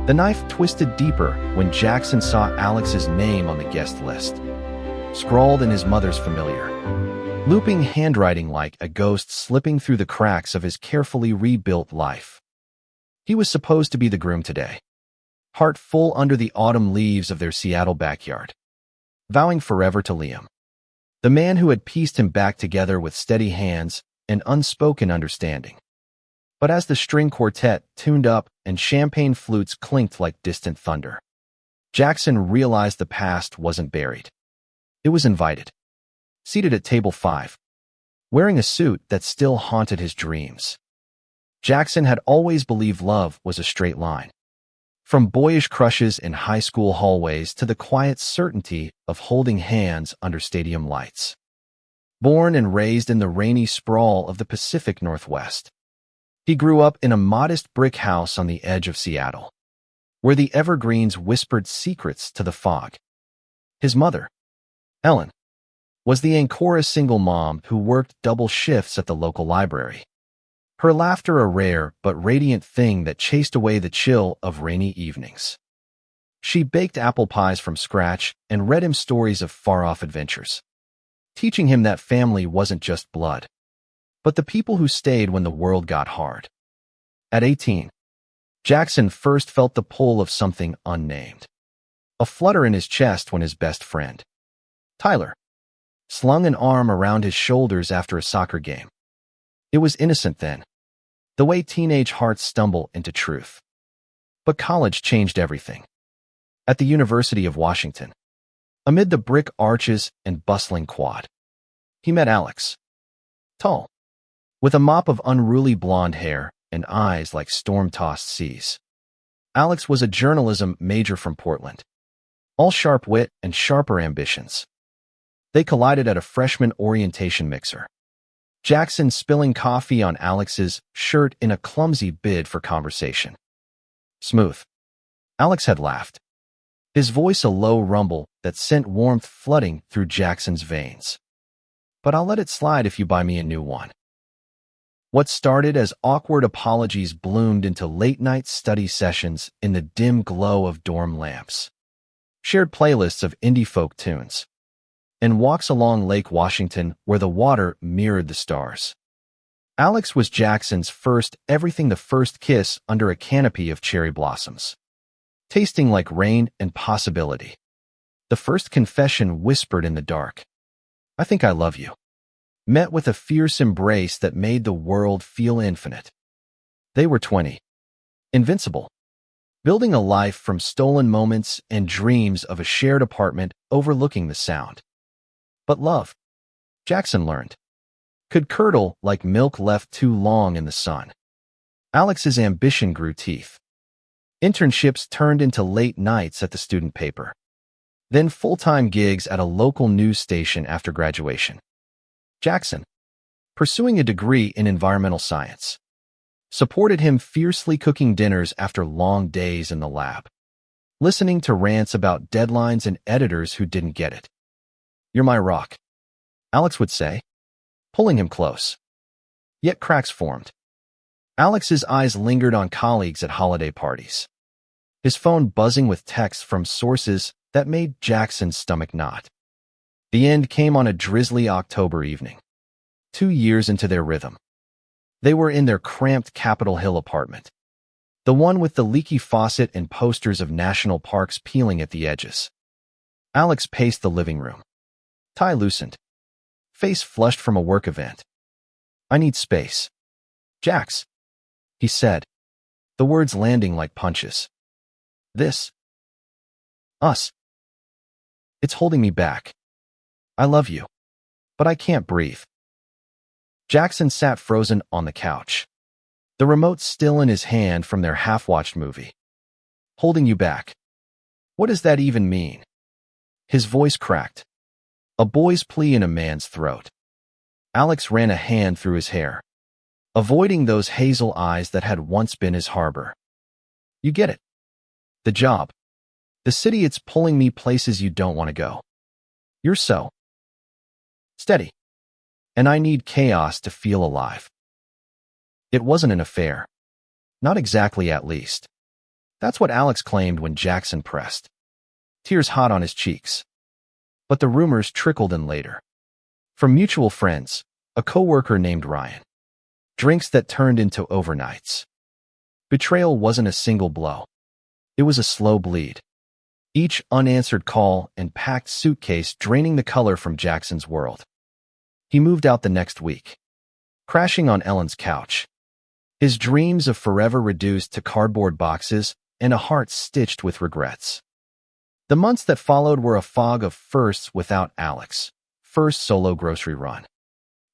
The knife twisted deeper when Jackson saw Alex's name on the guest list, scrawled in his mother's familiar, looping handwriting like a ghost slipping through the cracks of his carefully rebuilt life. He was supposed to be the groom today, heart full under the autumn leaves of their Seattle backyard, vowing forever to Liam, the man who had pieced him back together with steady hands and unspoken understanding. But as the string quartet tuned up and champagne flutes clinked like distant thunder, Jackson realized the past wasn't buried. It was invited. Seated at table 5, wearing a suit that still haunted his dreams. Jackson had always believed love was a straight line, from boyish crushes in high school hallways to the quiet certainty of holding hands under stadium lights. Born and raised in the rainy sprawl of the Pacific Northwest, he grew up in a modest brick house on the edge of Seattle, where the evergreens whispered secrets to the fog. His mother, Ellen, was the Ancora single mom who worked double shifts at the local library. Her laughter a rare but radiant thing that chased away the chill of rainy evenings. She baked apple pies from scratch and read him stories of far-off adventures, teaching him that family wasn't just blood, but the people who stayed when the world got hard. At 18, Jackson first felt the pull of something unnamed, a flutter in his chest when his best friend, Tyler, slung an arm around his shoulders after a soccer game. It was innocent then, the way teenage hearts stumble into truth. But college changed everything. At the University of Washington, amid the brick arches and bustling quad, he met Alex. Tall, with a mop of unruly blonde hair and eyes like storm-tossed seas. Alex was a journalism major from Portland, all sharp wit and sharper ambitions. They collided at a freshman orientation mixer, Jackson spilling coffee on Alex's shirt in a clumsy bid for conversation. Smooth. Alex had laughed, his voice a low rumble that sent warmth flooding through Jackson's veins. But I'll let it slide if you buy me a new one. What started as awkward apologies bloomed into late-night study sessions in the dim glow of dorm lamps, shared playlists of indie folk tunes, and walks along Lake Washington where the water mirrored the stars. Alex was Jackson's first kiss under a canopy of cherry blossoms, tasting like rain and possibility. The first confession whispered in the dark, "I think I love you," met with a fierce embrace that made the world feel infinite. They were 20, invincible, building a life from stolen moments and dreams of a shared apartment overlooking the Sound. But love, Jackson learned, could curdle like milk left too long in the sun. Alex's ambition grew teeth. Internships turned into late nights at the student paper, then full-time gigs at a local news station after graduation. Jackson, pursuing a degree in environmental science, supported him fiercely cooking dinners after long days in the lab, listening to rants about deadlines and editors who didn't get it. "You're my rock," Alex would say, pulling him close. Yet cracks formed. Alex's eyes lingered on colleagues at holiday parties, his phone buzzing with texts from sources that made Jackson's stomach knot. The end came on a drizzly October evening, 2 years into their rhythm. They were in their cramped Capitol Hill apartment, the one with the leaky faucet and posters of national parks peeling at the edges. Alex paced the living room, tie loosened, face flushed from a work event. "I need space, Jax," he said, the words landing like punches. "This, us, it's holding me back. I love you, but I can't breathe." Jackson sat frozen on the couch, the remote still in his hand from their half-watched movie. "Holding you back. What does that even mean?" His voice cracked, a boy's plea in a man's throat. Alex ran a hand through his hair, avoiding those hazel eyes that had once been his harbor. "You get it. The job. The city, it's pulling me places you don't want to go. You're so steady. And I need chaos to feel alive." It wasn't an affair. Not exactly, at least. That's what Alex claimed when Jackson pressed, tears hot on his cheeks. But the rumors trickled in later. From mutual friends, a coworker named Ryan. Drinks that turned into overnights. Betrayal wasn't a single blow. It was a slow bleed. Each unanswered call and packed suitcase draining the color from Jackson's world. He moved out the next week, crashing on Ellen's couch. His dreams of forever reduced to cardboard boxes and a heart stitched with regrets. The months that followed were a fog of firsts without Alex. First solo grocery run.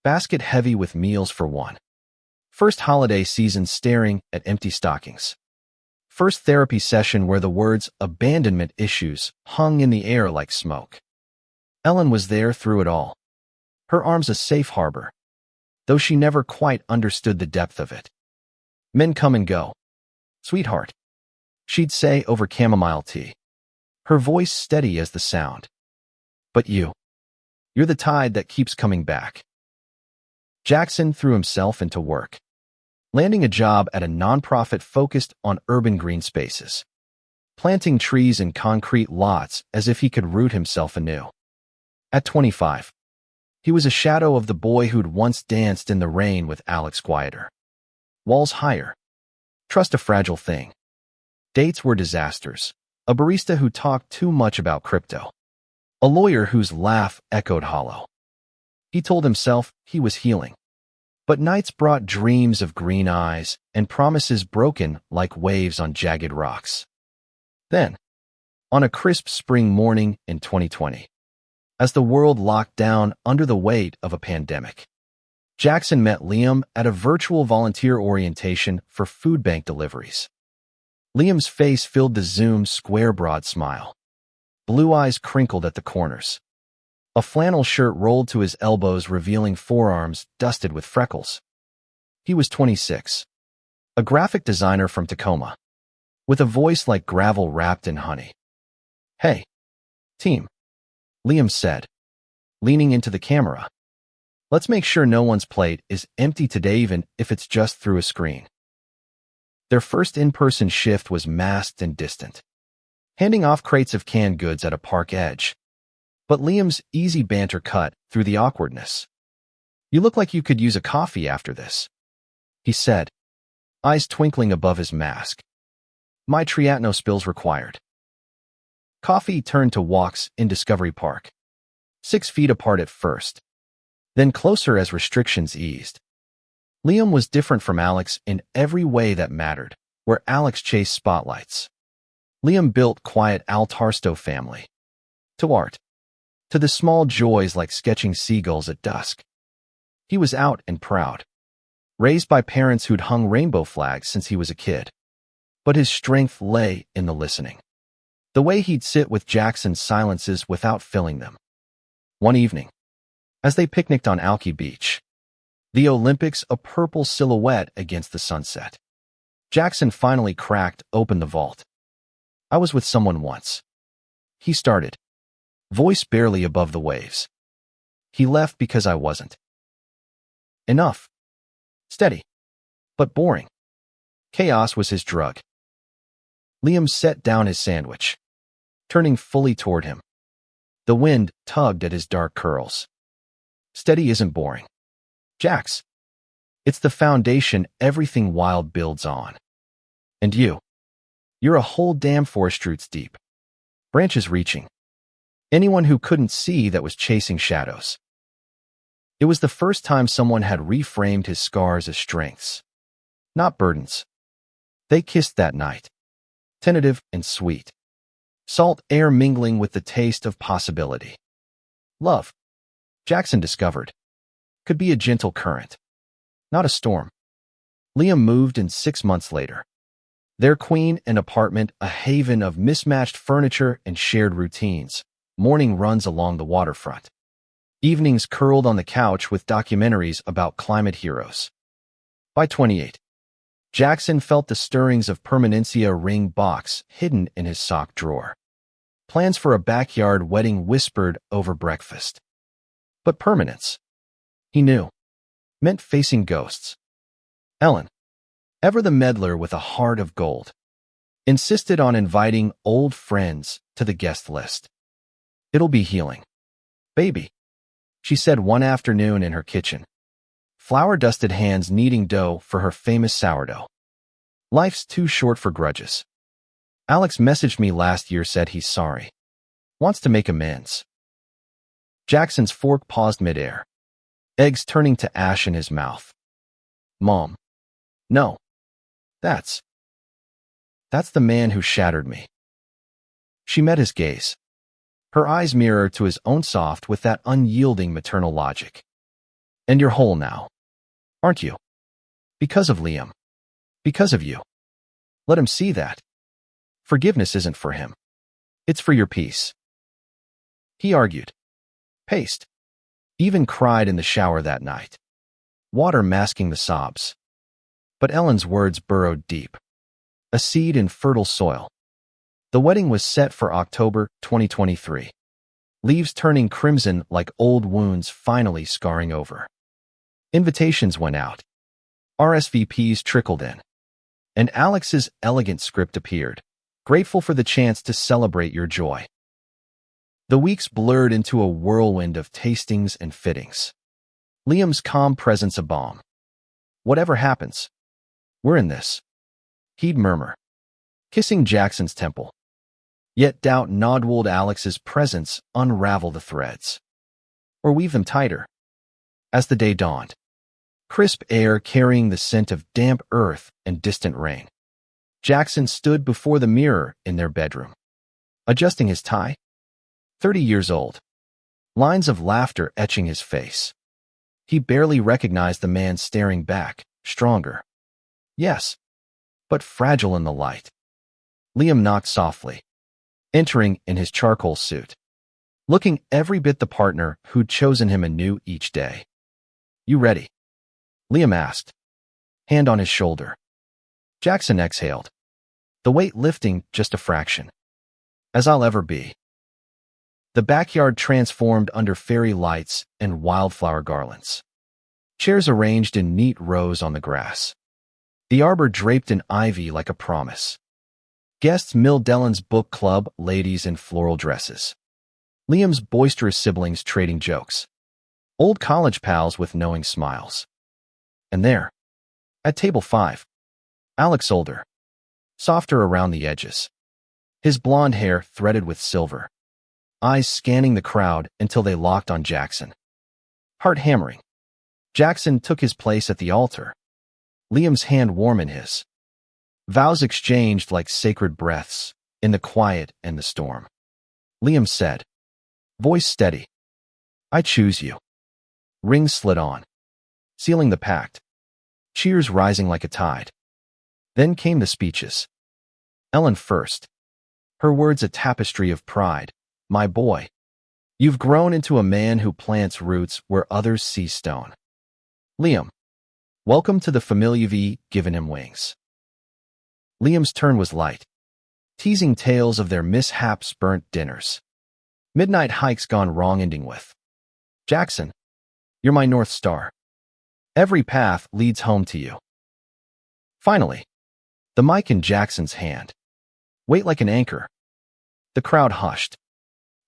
Basket heavy with meals for one. First holiday season staring at empty stockings. First therapy session where the words abandonment issues hung in the air like smoke. Ellen was there through it all. Her arms a safe harbor, though she never quite understood the depth of it. Men come and go. Sweetheart, she'd say over chamomile tea, her voice steady as the sound. But you're the tide that keeps coming back. Jackson threw himself into work, landing a job at a nonprofit focused on urban green spaces, planting trees in concrete lots as if he could root himself anew. At 25, he was a shadow of the boy who'd once danced in the rain with Alex Quieter. Walls higher. Trust a fragile thing. Dates were disasters. A barista who talked too much about crypto. A lawyer whose laugh echoed hollow. He told himself he was healing. But nights brought dreams of green eyes and promises broken like waves on jagged rocks. Then, on a crisp spring morning in 2020, as the world locked down under the weight of a pandemic, Jackson met Liam at a virtual volunteer orientation for food bank deliveries. Liam's face filled the Zoom square broad smile. Blue eyes crinkled at the corners. A flannel shirt rolled to his elbows, revealing forearms dusted with freckles. He was 26, a graphic designer from Tacoma, with a voice like gravel wrapped in honey. "Hey, team," Liam said, leaning into the camera. "Let's make sure no one's plate is empty today, even if it's just through a screen." Their first in-person shift was masked and distant, handing off crates of canned goods at a park edge. But Liam's easy banter cut through the awkwardness. "You look like you could use a coffee after this," he said, eyes twinkling above his mask. "My triatno spills required." Coffee turned to walks in Discovery Park, 6 feet apart at first, then closer as restrictions eased. Liam was different from Alex in every way that mattered, where Alex chased spotlights. Liam built quiet Al Tarsto family. To art. To the small joys like sketching seagulls at dusk. He was out and proud. Raised by parents who'd hung rainbow flags since he was a kid. But his strength lay in the listening. The way he'd sit with Jackson's silences without filling them. One evening, as they picnicked on Alki Beach, the Olympics a purple silhouette against the sunset, Jackson finally cracked open the vault. "I was with someone once," he started, voice barely above the waves. "He left because I wasn't enough. Steady, but boring. Chaos was his drug." Liam set down his sandwich, turning fully toward him. The wind tugged at his dark curls. "Steady isn't boring, Jax. It's the foundation everything wild builds on. And you're a whole damn forest roots deep. Branches reaching. Anyone who couldn't see that was chasing shadows." It was the first time someone had reframed his scars as strengths, not burdens. They kissed that night, tentative and sweet. Salt air mingling with the taste of possibility. Love, Jackson discovered, could be a gentle current, not a storm. Liam moved in 6 months later. Their queen and apartment a haven of mismatched furniture and shared routines. Morning runs along the waterfront. Evenings curled on the couch with documentaries about climate heroes. By 28, Jackson felt the stirrings of permanencia ring box hidden in his sock drawer. Plans for a backyard wedding whispered over breakfast. But permanence, he knew, meant facing ghosts. Ellen, ever the meddler with a heart of gold, insisted on inviting old friends to the guest list. "It'll be healing, baby," she said one afternoon in her kitchen, flour-dusted hands kneading dough for her famous sourdough. "Life's too short for grudges. Alex messaged me last year, said he's sorry. Wants to make amends." Jackson's fork paused midair, eggs turning to ash in his mouth. "Mom. No. That's the man who shattered me." She met his gaze, her eyes mirrored to his own, soft with that unyielding maternal logic. "And you're whole now, aren't you? Because of Liam. Because of you. Let him see that. Forgiveness isn't for him. It's for your peace." He argued, paced, even cried in the shower that night, water masking the sobs. But Ellen's words burrowed deep, a seed in fertile soil. The wedding was set for October 2023, leaves turning crimson like old wounds finally scarring over. Invitations went out. RSVPs trickled in. And Alex's elegant script appeared, grateful for the chance to celebrate your joy. The weeks blurred into a whirlwind of tastings and fittings. Liam's calm presence a balm. "Whatever happens, we're in this," he'd murmur, kissing Jackson's temple. Yet doubt noduled Alex's presence unravel the threads, or weave them tighter. As the day dawned, crisp air carrying the scent of damp earth and distant rain, Jackson stood before the mirror in their bedroom, adjusting his tie. 30 years old, lines of laughter etching his face. He barely recognized the man staring back, stronger. Yes, but fragile in the light. Liam knocked softly, entering in his charcoal suit, looking every bit the partner who'd chosen him anew each day. "You ready?" Liam asked, hand on his shoulder. Jackson exhaled, the weight lifting just a fraction. "As I'll ever be." The backyard transformed under fairy lights and wildflower garlands. Chairs arranged in neat rows on the grass. The arbor draped in ivy like a promise. Guests milled Dellen's book club ladies in floral dresses. Liam's boisterous siblings trading jokes. Old college pals with knowing smiles. And there, at table 5, Alex older, softer around the edges. His blonde hair threaded with silver. Eyes scanning the crowd until they locked on Jackson. Heart hammering. Jackson took his place at the altar, Liam's hand warm in his. Vows exchanged like sacred breaths in the quiet and the storm. Liam said, voice steady, "I choose you." Rings slid on, sealing the pact. Cheers rising like a tide. Then came the speeches. Ellen first. Her words a tapestry of pride. "My boy, you've grown into a man who plants roots where others see stone." Liam, welcome to the familia V, given him wings. Liam's turn was light, teasing tales of their mishaps, burnt dinners. Midnight hikes gone wrong, ending with, "Jackson, you're my North Star. Every path leads home to you." Finally, the mic in Jackson's hand. Weight like an anchor. The crowd hushed.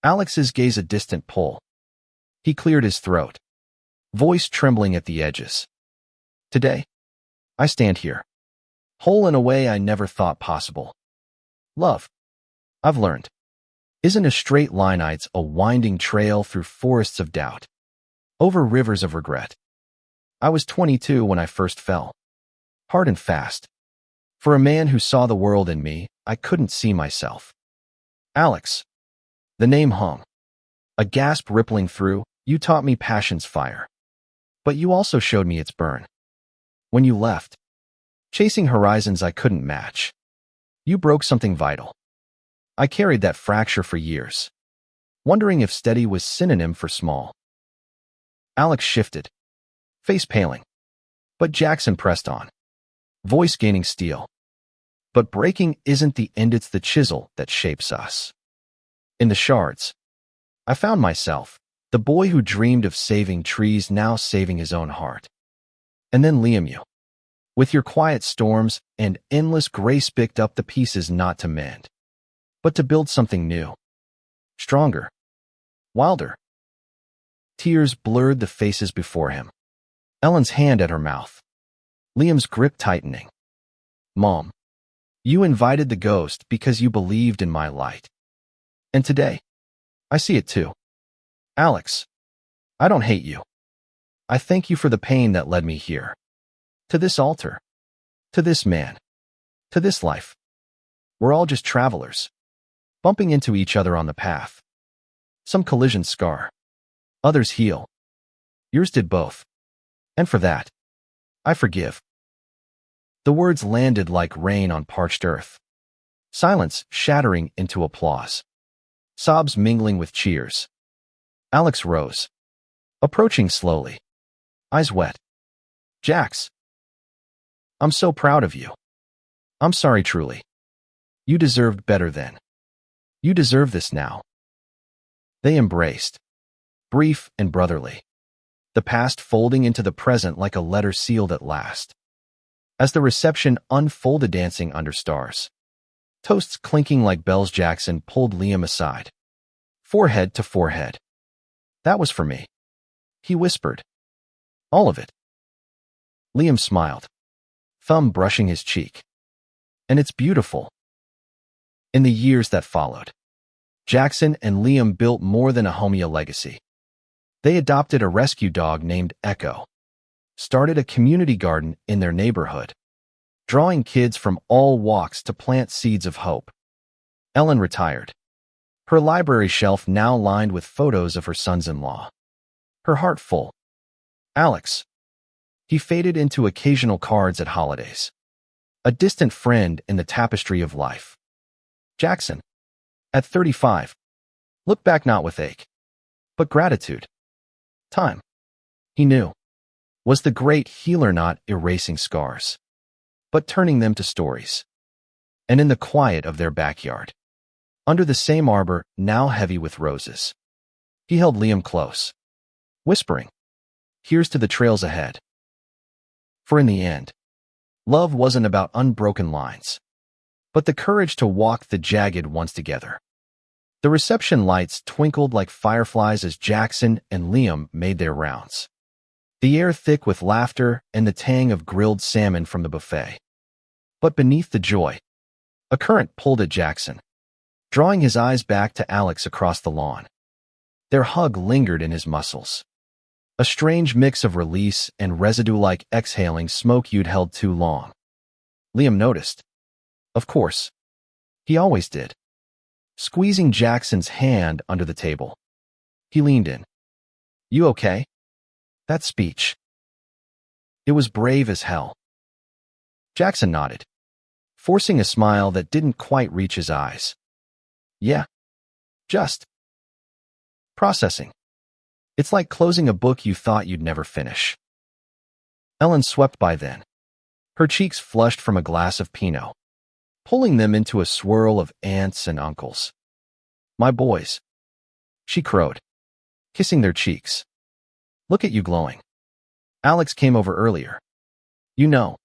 Alex's gaze a distant pull. He cleared his throat, voice trembling at the edges. "Today, I stand here, whole in a way I never thought possible. Love, I've learned, isn't a straight line, it's a winding trail through forests of doubt, over rivers of regret. I was 22 when I first fell, hard and fast. For a man who saw the world in me, I couldn't see myself. Alex." The name hung, a gasp rippling through. "You taught me passion's fire. But you also showed me its burn. When you left, chasing horizons I couldn't match. You broke something vital. I carried that fracture for years, wondering if steady was synonym for small." Alex shifted, face paling. But Jackson pressed on, voice gaining steel. "But breaking isn't the end, it's the chisel that shapes us." In the shards, I found myself, the boy who dreamed of saving trees, now saving his own heart. And then Liam, you, With your quiet storms and endless grace picked up the pieces not to mend, but to build something new, stronger, wilder. Tears blurred the faces before him. Ellen's hand at her mouth. Liam's grip tightening. Mom, you invited the ghost because you believed in my light. And today, I see it too. Alex, I don't hate you. I thank you for the pain that led me here. To this altar. To this man. To this life. We're all just travelers, bumping into each other on the path. Some collisions scar. Others heal. Yours did both. And for that, I forgive. The words landed like rain on parched earth. Silence shattering into applause. Sobs mingling with cheers. Alex rose, approaching slowly, eyes wet. Jax, I'm so proud of you. I'm sorry truly. You deserved better then. You deserve this now. They embraced, brief and brotherly, the past folding into the present like a letter sealed at last. As the reception unfolded dancing under stars, toasts clinking like bells, Jackson pulled Liam aside, forehead to forehead. That was for me, he whispered. All of it. Liam smiled, thumb brushing his cheek. And it's beautiful. In the years that followed, Jackson and Liam built more than a homie legacy. They adopted a rescue dog named Echo, started a community garden in their neighborhood, drawing kids from all walks to plant seeds of hope. Ellen retired, her library shelf now lined with photos of her sons-in-law, her heart full. Alex, he faded into occasional cards at holidays, a distant friend in the tapestry of life. Jackson, at 35, looked back not with ache, but gratitude. Time, he knew, was the great healer, not erasing scars, but turning them to stories. And in the quiet of their backyard, under the same arbor now heavy with roses, he held Liam close, whispering, here's to the trails ahead. For in the end, love wasn't about unbroken lines, but the courage to walk the jagged ones together. The reception lights twinkled like fireflies as Jackson and Liam made their rounds, the air thick with laughter and the tang of grilled salmon from the buffet. But beneath the joy, a current pulled at Jackson, drawing his eyes back to Alex across the lawn. Their hug lingered in his muscles, a strange mix of release and residue like exhaling smoke you'd held too long. Liam noticed. Of course. He always did. Squeezing Jackson's hand under the table. He leaned in. You okay? That speech. It was brave as hell. Jackson nodded, forcing a smile that didn't quite reach his eyes. Yeah. Just processing. It's like closing a book you thought you'd never finish. Ellen swept by then, her cheeks flushed from a glass of Pinot, pulling them into a swirl of aunts and uncles. My boys, she crowed, kissing their cheeks. Look at you glowing. Alex came over earlier. You know,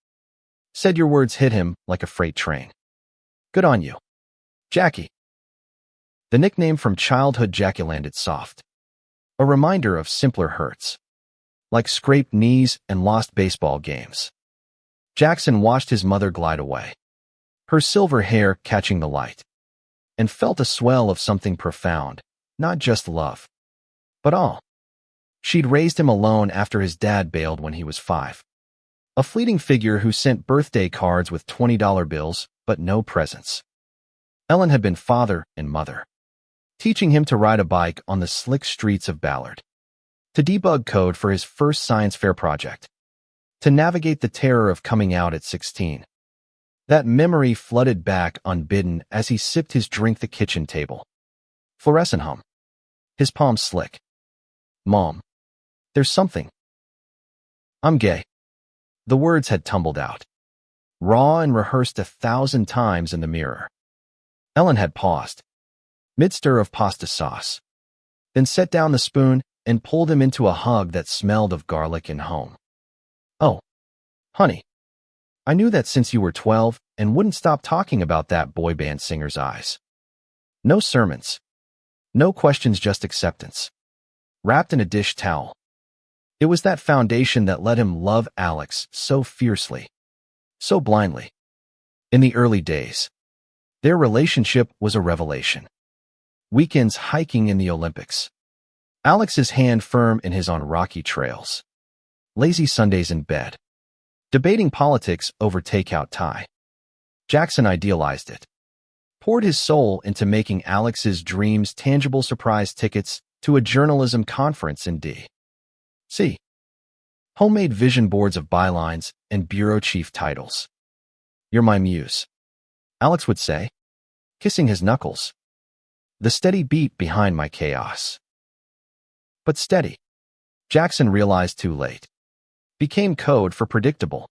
said your words hit him like a freight train. Good on you. Jackie. The nickname from childhood Jackie landed soft, a reminder of simpler hurts, like scraped knees and lost baseball games. Jackson watched his mother glide away, her silver hair catching the light, and felt a swell of something profound, not just love, but all. She'd raised him alone after his dad bailed when he was 5. A fleeting figure who sent birthday cards with $20 bills, but no presents. Ellen had been father and mother, teaching him to ride a bike on the slick streets of Ballard, to debug code for his first science fair project, to navigate the terror of coming out at 16. That memory flooded back unbidden as he sipped his drink at the kitchen table. Fluorescent hum. His palms slick. Mom, there's something. I'm gay. The words had tumbled out, raw and rehearsed 1,000 times in the mirror. Ellen had paused, mid-stir of pasta sauce, then set down the spoon and pulled him into a hug that smelled of garlic and home. Oh, honey. I knew that since you were 12 and wouldn't stop talking about that boy band singer's eyes. No sermons. No questions, just acceptance. Wrapped in a dish towel. It was that foundation that let him love Alex so fiercely, so blindly. In the early days, their relationship was a revelation. Weekends hiking in the Olympics. Alex's hand firm in his on rocky trails. Lazy Sundays in bed. Debating politics over takeout Thai. Jackson idealized it. Poured his soul into making Alex's dreams tangible, surprise tickets to a journalism conference in D.C. Homemade vision boards of bylines and bureau chief titles. "You're my muse," Alex would say, kissing his knuckles. The steady beat behind my chaos. But steady, Jackson realized too late, became code for predictable.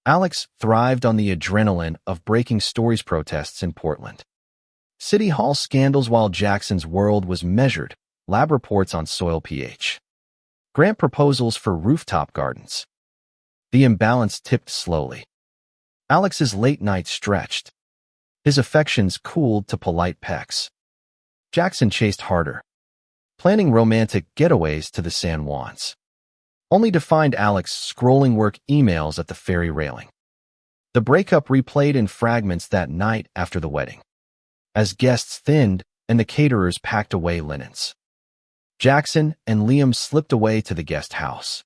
Alex thrived on the adrenaline of breaking stories, protests in Portland, City Hall scandals, while Jackson's world was measured, lab reports on soil pH, grant proposals for rooftop gardens. The imbalance tipped slowly. Alex's late nights stretched. His affections cooled to polite pecks. Jackson chased harder, planning romantic getaways to the San Juans, only to find Alex scrolling work emails at the ferry railing. The breakup replayed in fragments that night after the wedding, as guests thinned and the caterers packed away linens. Jackson and Liam slipped away to the guest house,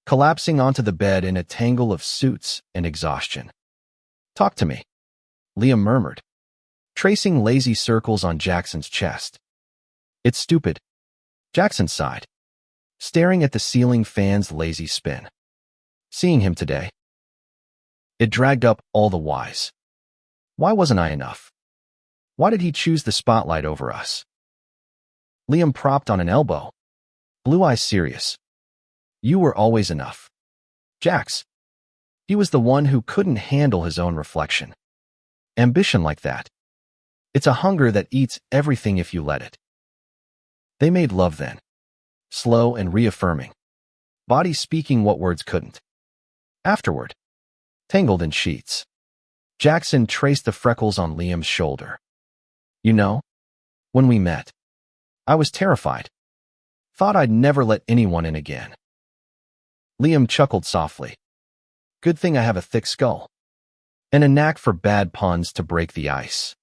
collapsing onto the bed in a tangle of suits and exhaustion. "Talk to me," Liam murmured, tracing lazy circles on Jackson's chest. "It's stupid," Jackson sighed, staring at the ceiling fan's lazy spin. Seeing him today, it dragged up all the whys. Why wasn't I enough? Why did he choose the spotlight over us? Liam propped on an elbow, blue eyes serious. "You were always enough, Jax." He was the one who couldn't handle his own reflection. Ambition like that. It's a hunger that eats everything if you let it. They made love then, slow and reaffirming, body speaking what words couldn't. Afterward, tangled in sheets, Jackson traced the freckles on Liam's shoulder. "You know, when we met, I was terrified. Thought I'd never let anyone in again." Liam chuckled softly. "Good thing I have a thick skull, and a knack for bad puns to break the ice."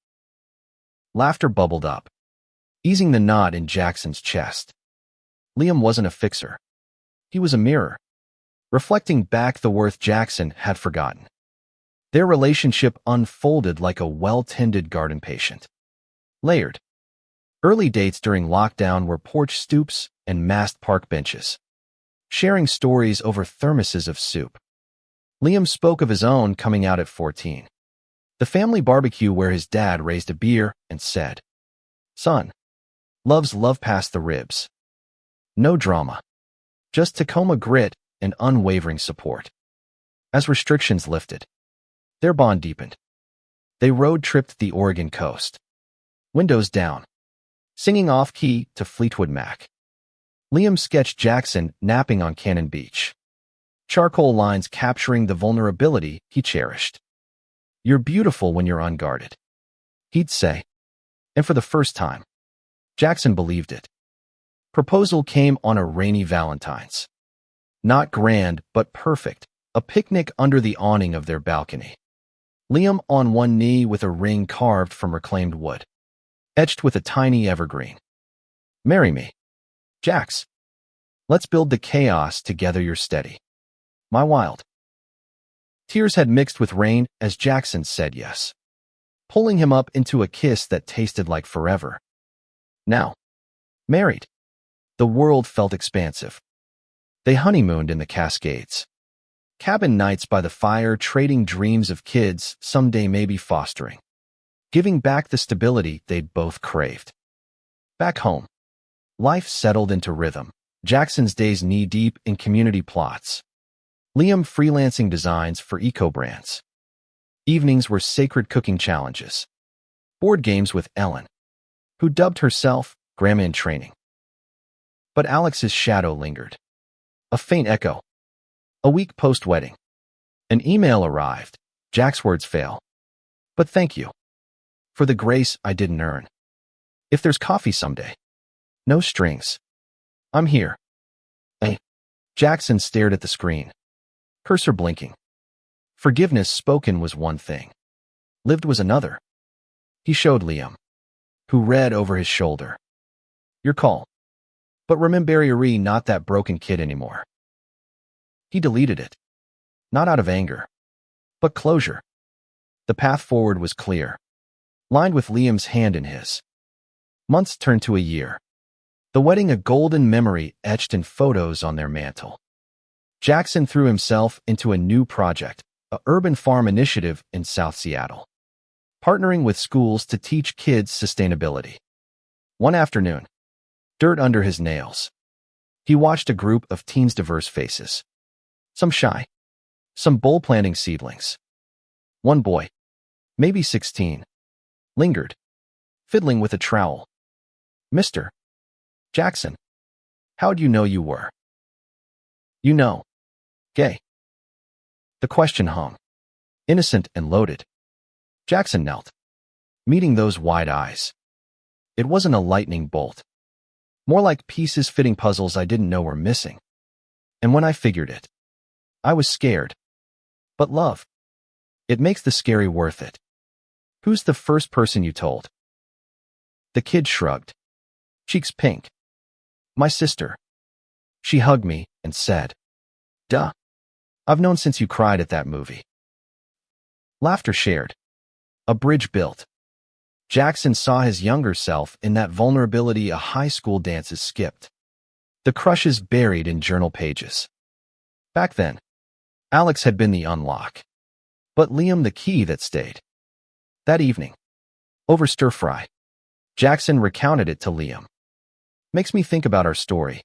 Laughter bubbled up, easing the knot in Jackson's chest. Liam wasn't a fixer. He was a mirror, reflecting back the worth Jackson had forgotten. Their relationship unfolded like a well-tended garden patient. Layered. Early dates during lockdown were porch stoops and massed park benches, sharing stories over thermoses of soup. Liam spoke of his own coming out at 14. The family barbecue where his dad raised a beer and said, "Son, love's love past the ribs." No drama, just Tacoma grit and unwavering support. As restrictions lifted, their bond deepened. They road-tripped the Oregon coast, windows down, singing off-key to Fleetwood Mac. Liam sketched Jackson napping on Cannon Beach, charcoal lines capturing the vulnerability he cherished. "You're beautiful when you're unguarded," he'd say. And for the first time, Jackson believed it. Proposal came on a rainy Valentine's. Not grand, but perfect, a picnic under the awning of their balcony. Liam on one knee with a ring carved from reclaimed wood, etched with a tiny evergreen. "Marry me, Jax. Let's build the chaos together, you're steady, my wild." Tears had mixed with rain as Jackson said yes, pulling him up into a kiss that tasted like forever. Now, married, the world felt expansive. They honeymooned in the Cascades. Cabin nights by the fire, trading dreams of kids someday maybe fostering, giving back the stability they'd both craved. Back home, life settled into rhythm. Jackson's days knee-deep in community plots. Liam freelancing designs for eco-brands. Evenings were sacred cooking challenges. Board games with Ellen, who dubbed herself Grandma in Training. But Alex's shadow lingered. A faint echo. A week post-wedding, An email arrived. Jack's words fail. But thank you. For the grace I didn't earn. If there's coffee someday. No strings. I'm here. Eh. Jackson stared at the screen. Cursor blinking. Forgiveness spoken was one thing. Lived was another. He showed Liam, who read over his shoulder. Your call. But remember, not that broken kid anymore. He deleted it. Not out of anger, but closure. The path forward was clear, lined with Liam's hand in his. Months turned to a year. The wedding a golden memory etched in photos on their mantle. Jackson threw himself into a new project, a urban farm initiative in South Seattle, partnering with schools to teach kids sustainability. One afternoon, dirt under his nails, he watched a group of teens' diverse faces. Some shy, some bowl-planting seedlings. One boy, maybe 16, lingered, fiddling with a trowel. Mr. Jackson, how'd you know you were? You know, gay. The question hung, innocent and loaded. Jackson knelt, meeting those wide eyes. It wasn't a lightning bolt. More like pieces fitting puzzles I didn't know were missing. And when I figured it, I was scared. But love, it makes the scary worth it. Who's the first person you told? The kid shrugged, cheeks pink. My sister. She hugged me and said, duh. I've known since you cried at that movie. Laughter shared. A bridge built. Jackson saw his younger self in that vulnerability a high school dances skipped. The crushes buried in journal pages. Back then, Alex had been the unlock, but Liam the key that stayed. That evening, over stir-fry, Jackson recounted it to Liam. Makes me think about our story.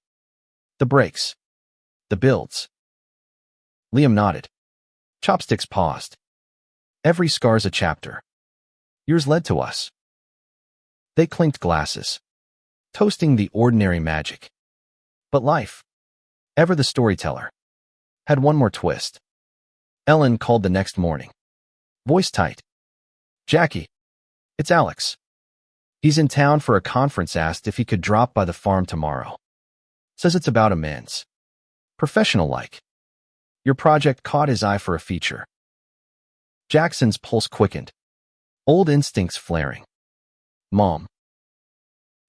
The breaks. The builds. Liam nodded. Chopsticks paused. Every scar's a chapter. Yours led to us. They clinked glasses, toasting the ordinary magic. But life, ever the storyteller, had one more twist. Ellen called the next morning. Voice tight. Jackie, it's Alex. He's in town for a conference, asked if he could drop by the farm tomorrow. Says it's about amends. Professional-like. Your project caught his eye for a feature. Jackson's pulse quickened. Old instincts flaring. Mom.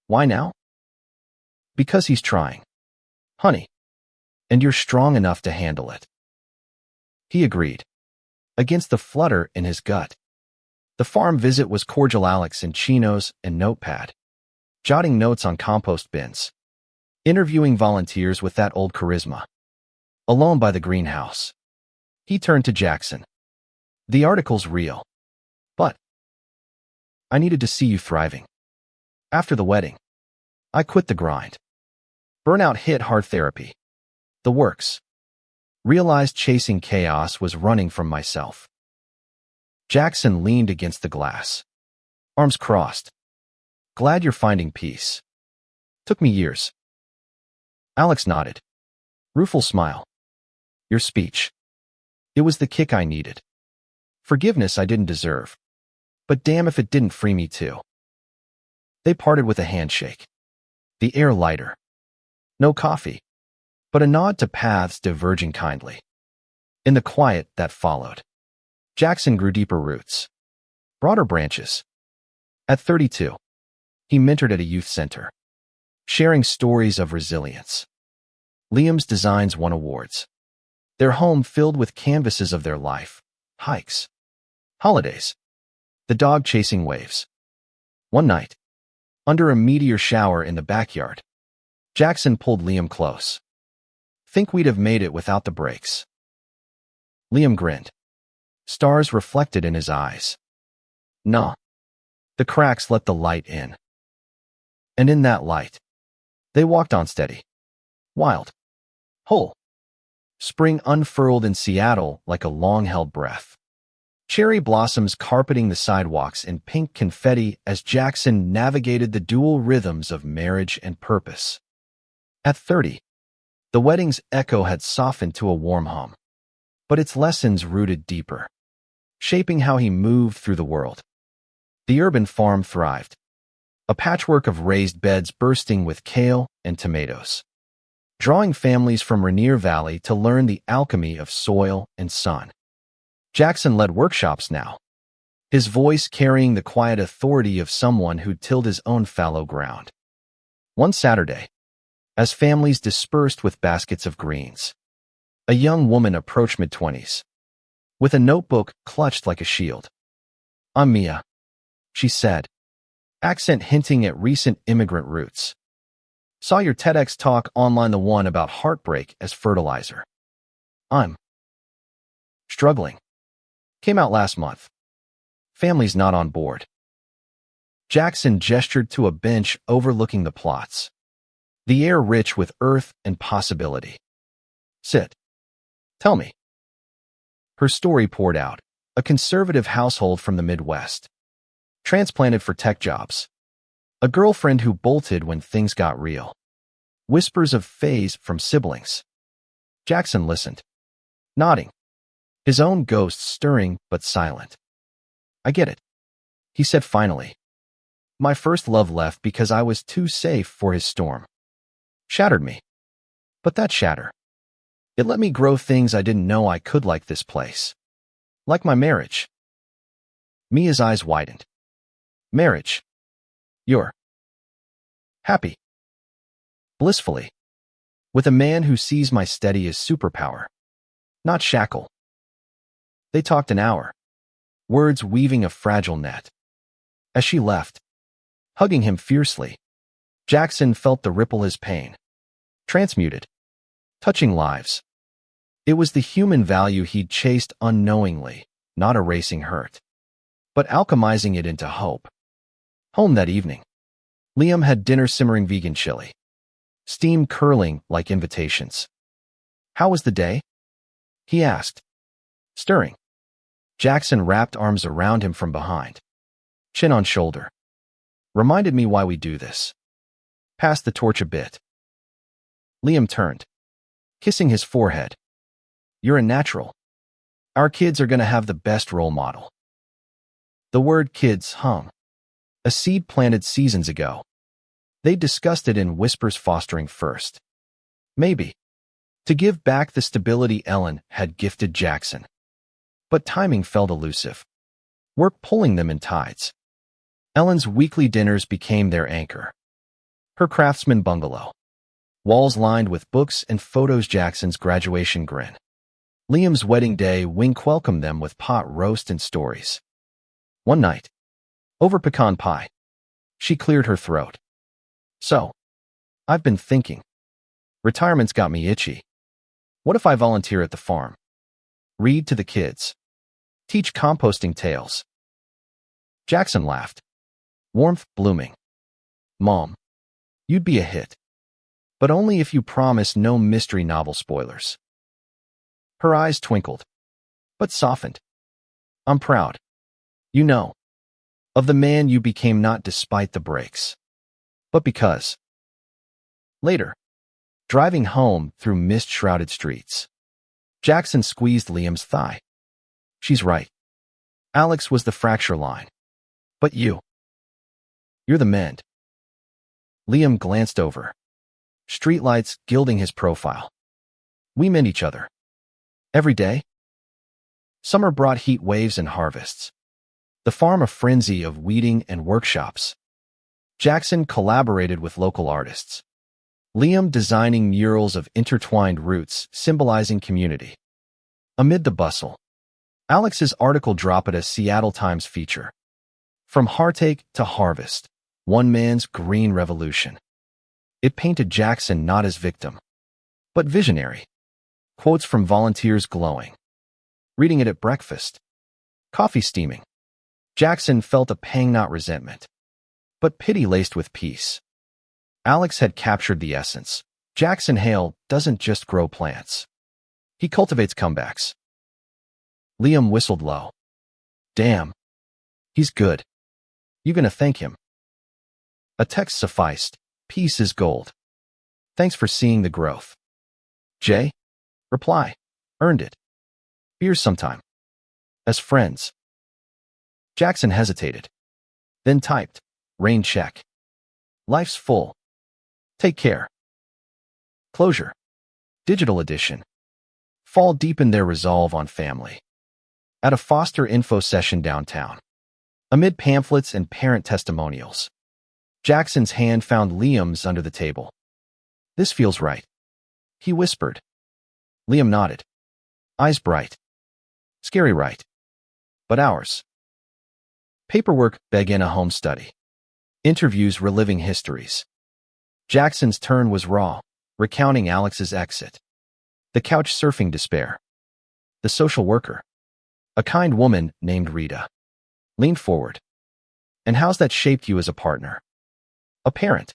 Why now? Because he's trying. Honey. And you're strong enough to handle it. He agreed, against the flutter in his gut. The farm visit was cordial. Alex in chinos and notepad, jotting notes on compost bins, interviewing volunteers with that old charisma. Alone by the greenhouse, he turned to Jackson. The article's real, but I needed to see you thriving. After the wedding, I quit the grind. Burnout hit hard, therapy. The works. Realized chasing chaos was running from myself. Jackson leaned against the glass, arms crossed. Glad you're finding peace. Took me years. Alex nodded. Rueful smile. Your speech. It was the kick I needed. Forgiveness I didn't deserve. But damn if it didn't free me too. They parted with a handshake. The air lighter. No coffee, but a nod to paths diverging kindly. In the quiet that followed, Jackson grew deeper roots, broader branches. At 32, he mentored at a youth center, sharing stories of resilience. Liam's designs won awards. Their home filled with canvases of their life, hikes, holidays, the dog chasing waves. One night, under a meteor shower in the backyard, Jackson pulled Liam close. Think we'd have made it without the brakes. Liam grinned. Stars reflected in his eyes. Nah. The cracks let the light in. And in that light, they walked on steady. Wild. Whole. Spring unfurled in Seattle like a long-held breath. Cherry blossoms carpeting the sidewalks in pink confetti as Jackson navigated the dual rhythms of marriage and purpose. At 30, the wedding's echo had softened to a warm hum. but its lessons rooted deeper, shaping how he moved through the world. The urban farm thrived, a patchwork of raised beds bursting with kale and tomatoes, drawing families from Rainier Valley to learn the alchemy of soil and sun. Jackson led workshops now, his voice carrying the quiet authority of someone who tilled his own fallow ground. One Saturday, as families dispersed with baskets of greens, a young woman approached mid-20s, with a notebook clutched like a shield. "I'm Mia," she said, accent hinting at recent immigrant roots. "Saw your TEDx talk online, the one about heartbreak as fertilizer. I'm struggling. Came out last month. Family's not on board." Jackson gestured to a bench overlooking the plots, the air rich with earth and possibility. "Sit. Tell me." Her story poured out, a conservative household from the Midwest, transplanted for tech jobs, a girlfriend who bolted when things got real, whispers of phase from siblings. Jackson listened, nodding, his own ghost stirring but silent. "I get it," he said finally. "My first love left because I was too safe for his storm. Shattered me. But that shatter, it let me grow things I didn't know I could, like this place. Like my marriage." Mia's eyes widened. "Marriage? You're happy?" "Blissfully. With a man who sees my steady as superpower, not shackle." They talked an hour, words weaving a fragile net. As she left, hugging him fiercely, Jackson felt the ripple his pain, transmuted, touching lives. It was the human value he'd chased unknowingly, not erasing hurt, but alchemizing it into hope. Home that evening, Liam had dinner simmering vegan chili, steam curling like invitations. "How was the day?" he asked, stirring. Jackson wrapped arms around him from behind, chin on shoulder. "Reminded me why we do this. Passed the torch a bit." Liam turned, kissing his forehead. "You're a natural. Our kids are going to have the best role model." The word kids hung, a seed planted seasons ago. They discussed it in whispers, fostering first, maybe, to give back the stability Ellen had gifted Jackson. But timing felt elusive, work pulling them in tides. Ellen's weekly dinners became their anchor. Her craftsman bungalow, walls lined with books and photos, Jackson's graduation grin. Liam's wedding day, Wink welcomed them with pot roast and stories. One night, over pecan pie, she cleared her throat. "So, I've been thinking. Retirement's got me itchy. What if I volunteer at the farm? Read to the kids. Teach composting tales." Jackson laughed, warmth blooming. "Mom, you'd be a hit. But only if you promise no mystery novel spoilers." Her eyes twinkled, but softened. "I'm proud, you know, of the man you became, not despite the breaks, but because." Later, driving home through mist-shrouded streets, Jackson squeezed Liam's thigh. "She's right. Alex was the fracture line. But you're the mend." Liam glanced over, streetlights gilding his profile. "We mend each other. Every day." Summer brought heat waves and harvests. The farm a frenzy of weeding and workshops. Jackson collaborated with local artists, Liam designing murals of intertwined roots symbolizing community. Amid the bustle, Alex's article dropped at a Seattle Times feature. From heartache to harvest, one man's green revolution. It painted Jackson not as victim, but visionary. Quotes from volunteers glowing. Reading it at breakfast, coffee steaming, Jackson felt a pang, not resentment, but pity laced with peace. Alex had captured the essence. Jackson Hale doesn't just grow plants. He cultivates comebacks. Liam whistled low. "Damn. He's good. You gonna thank him?" A text sufficed. "Peace is gold. Thanks for seeing the growth." Reply. "Earned it." Beers sometime. As friends. Jackson hesitated. Then typed, rain check. Life's full. Take care. Closure. Digital edition. Fall deepened their resolve on family. At a foster info session downtown. Amid pamphlets and parent testimonials. Jackson's hand found Liam's under the table. This feels right. He whispered. Liam nodded. Eyes bright. Scary right. But ours. Paperwork began a home study. Interviews reliving histories. Jackson's turn was raw, recounting Alex's exit. The couch surfing despair. The social worker. A kind woman named Rita. Leaned forward. And how's that shaped you as a partner? A parent.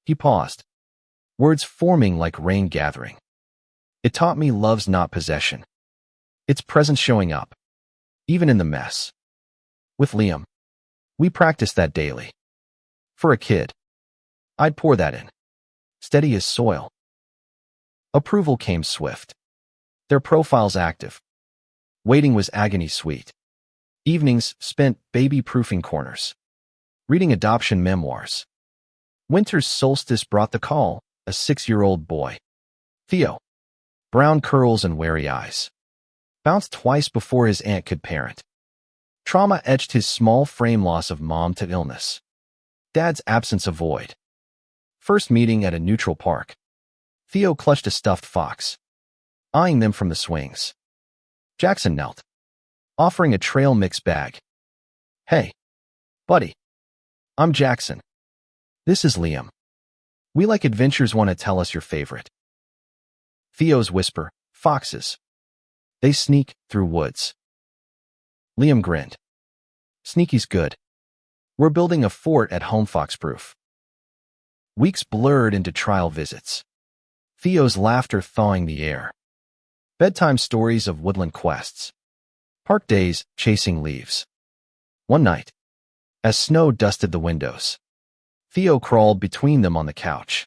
He paused. Words forming like rain gathering. It taught me love's not possession. It's presence showing up. Even in the mess. With Liam. We practiced that daily. For a kid. I'd pour that in. Steady as soil. Approval came swift. Their profiles active. Waiting was agony sweet. Evenings spent baby-proofing corners. Reading adoption memoirs. Winter's solstice brought the call, a 6-year-old boy. Theo. Brown curls and wary eyes. Bounced twice before his aunt could parent. Trauma etched his small frame loss of mom to illness. Dad's absence a void. First meeting at a neutral park. Theo clutched a stuffed fox. Eyeing them from the swings. Jackson knelt. Offering a trail mix bag. Hey. Buddy. I'm Jackson. This is Liam. We like adventures. Want to tell us your favorite? Theo's whisper, foxes. They sneak through woods. Liam grinned. Sneaky's good. We're building a fort at home, fox-proof. Weeks blurred into trial visits. Theo's laughter thawing the air. Bedtime stories of woodland quests. Park days chasing leaves. One night, as snow dusted the windows, Theo crawled between them on the couch.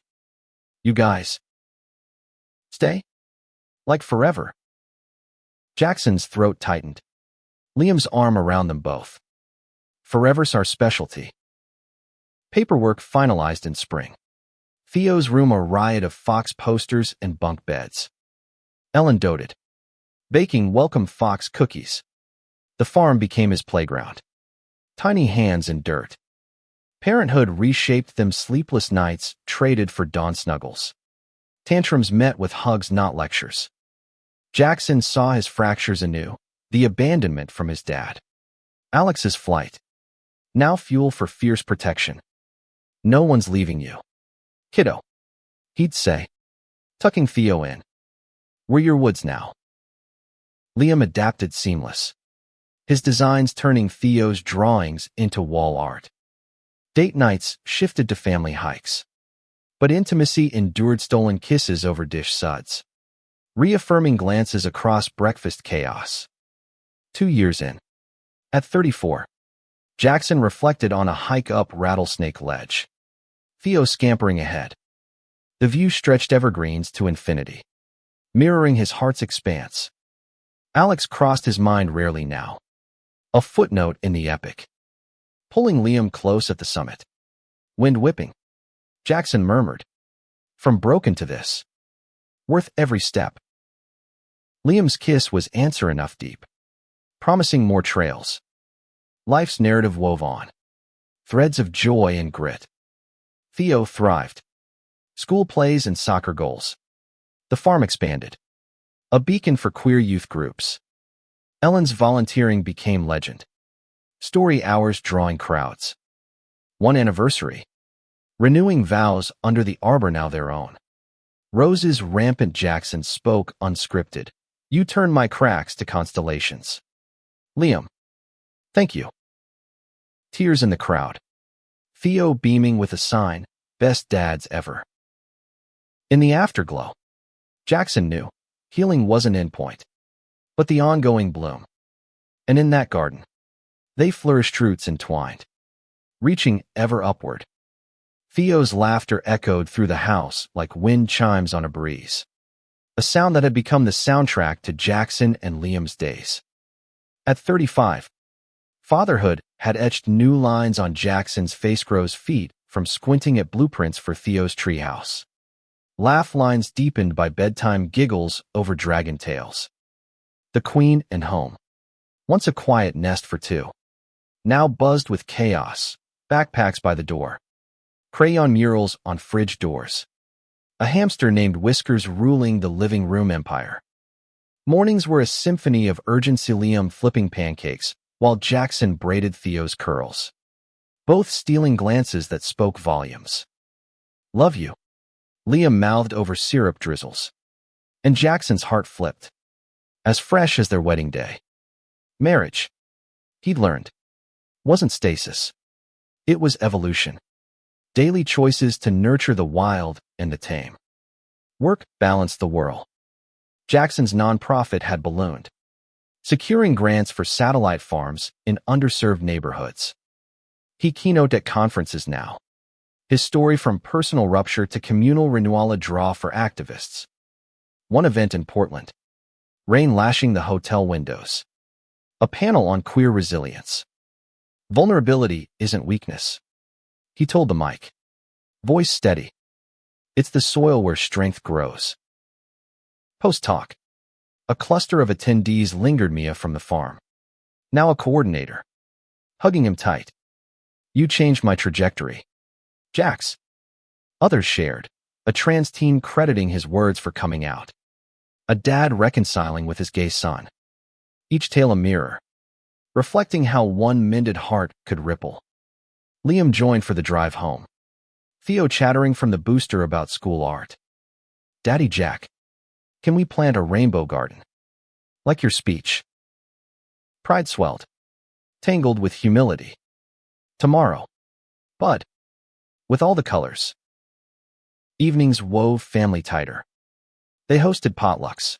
You guys. Stay? Like forever. Jackson's throat tightened. Liam's arm around them both. Forever's our specialty. Paperwork finalized in spring. Theo's room a riot of Fox posters and bunk beds. Ellen doted. Baking welcome Fox cookies. The farm became his playground. Tiny hands in dirt. Parenthood reshaped them sleepless nights traded for dawn snuggles. Tantrums met with hugs, not lectures. Jackson saw his fractures anew, the abandonment from his dad. Alex's flight. Now fuel for fierce protection. No one's leaving you. Kiddo. He'd say. Tucking Theo in. We're your woods now. Liam adapted seamless. His designs turning Theo's drawings into wall art. Date nights shifted to family hikes. But intimacy endured stolen kisses over dish suds. Reaffirming glances across breakfast chaos. 2 years in. At 34. Jackson reflected on a hike up Rattlesnake Ledge. Theo scampering ahead. The view stretched evergreens to infinity, mirroring his heart's expanse. Alex crossed his mind rarely now. A footnote in the epic. Pulling Liam close at the summit. Wind whipping. Jackson murmured. From broken to this. Worth every step. Liam's kiss was answer enough deep. Promising more trails. Life's narrative wove on. Threads of joy and grit. Theo thrived. School plays and soccer goals. The farm expanded. A beacon for queer youth groups. Ellen's volunteering became legend. Story hours drawing crowds. One anniversary. Renewing vows under the arbor now their own. Rose's rampant Jackson spoke unscripted. You turn my cracks to constellations. Liam. Thank you. Tears in the crowd. Theo beaming with a sign, best dads ever. In the afterglow, Jackson knew healing wasn't endpoint, but the ongoing bloom. And in that garden, they flourished roots entwined, reaching ever upward. Theo's laughter echoed through the house like wind chimes on a breeze. a sound that had become the soundtrack to Jackson and Liam's days. At 35, fatherhood had etched new lines on Jackson's face. Crow's feet from squinting at blueprints for Theo's treehouse. Laugh lines deepened by bedtime giggles over dragon tales. The Queen and home, once a quiet nest for two, now buzzed with chaos, backpacks by the door, crayon murals on fridge doors, a hamster named Whiskers ruling the living room empire. Mornings were a symphony of urgency. Liam flipping pancakes while Jackson braided Theo's curls, both stealing glances that spoke volumes. Love you, Liam mouthed over syrup drizzles, and Jackson's heart flipped, as fresh as their wedding day. Marriage, he'd learned, wasn't stasis. It was evolution. Daily choices to nurture the wild and the tame. Work balanced the whirl. Jackson's nonprofit had ballooned, securing grants for satellite farms in underserved neighborhoods. He keynoted at conferences now, his story from personal rupture to communal renewal a draw for activists. One event in Portland, rain lashing the hotel windows. A panel on queer resilience. Vulnerability isn't weakness, he told the mic, voice steady. It's the soil where strength grows. Post-talk. A cluster of attendees lingered. Mia from the farm, now a coordinator, hugging him tight. You changed my trajectory, Jax. Others shared, a trans teen crediting his words for coming out. A dad reconciling with his gay son. Each tale a mirror, reflecting how one mended heart could ripple. Liam joined for the drive home, Theo chattering from the booster about school art. Daddy Jack, can we plant a rainbow garden? Like your speech. Pride swelled, tangled with humility. Tomorrow. Bud. With all the colors. Evenings wove family tighter. They hosted potlucks.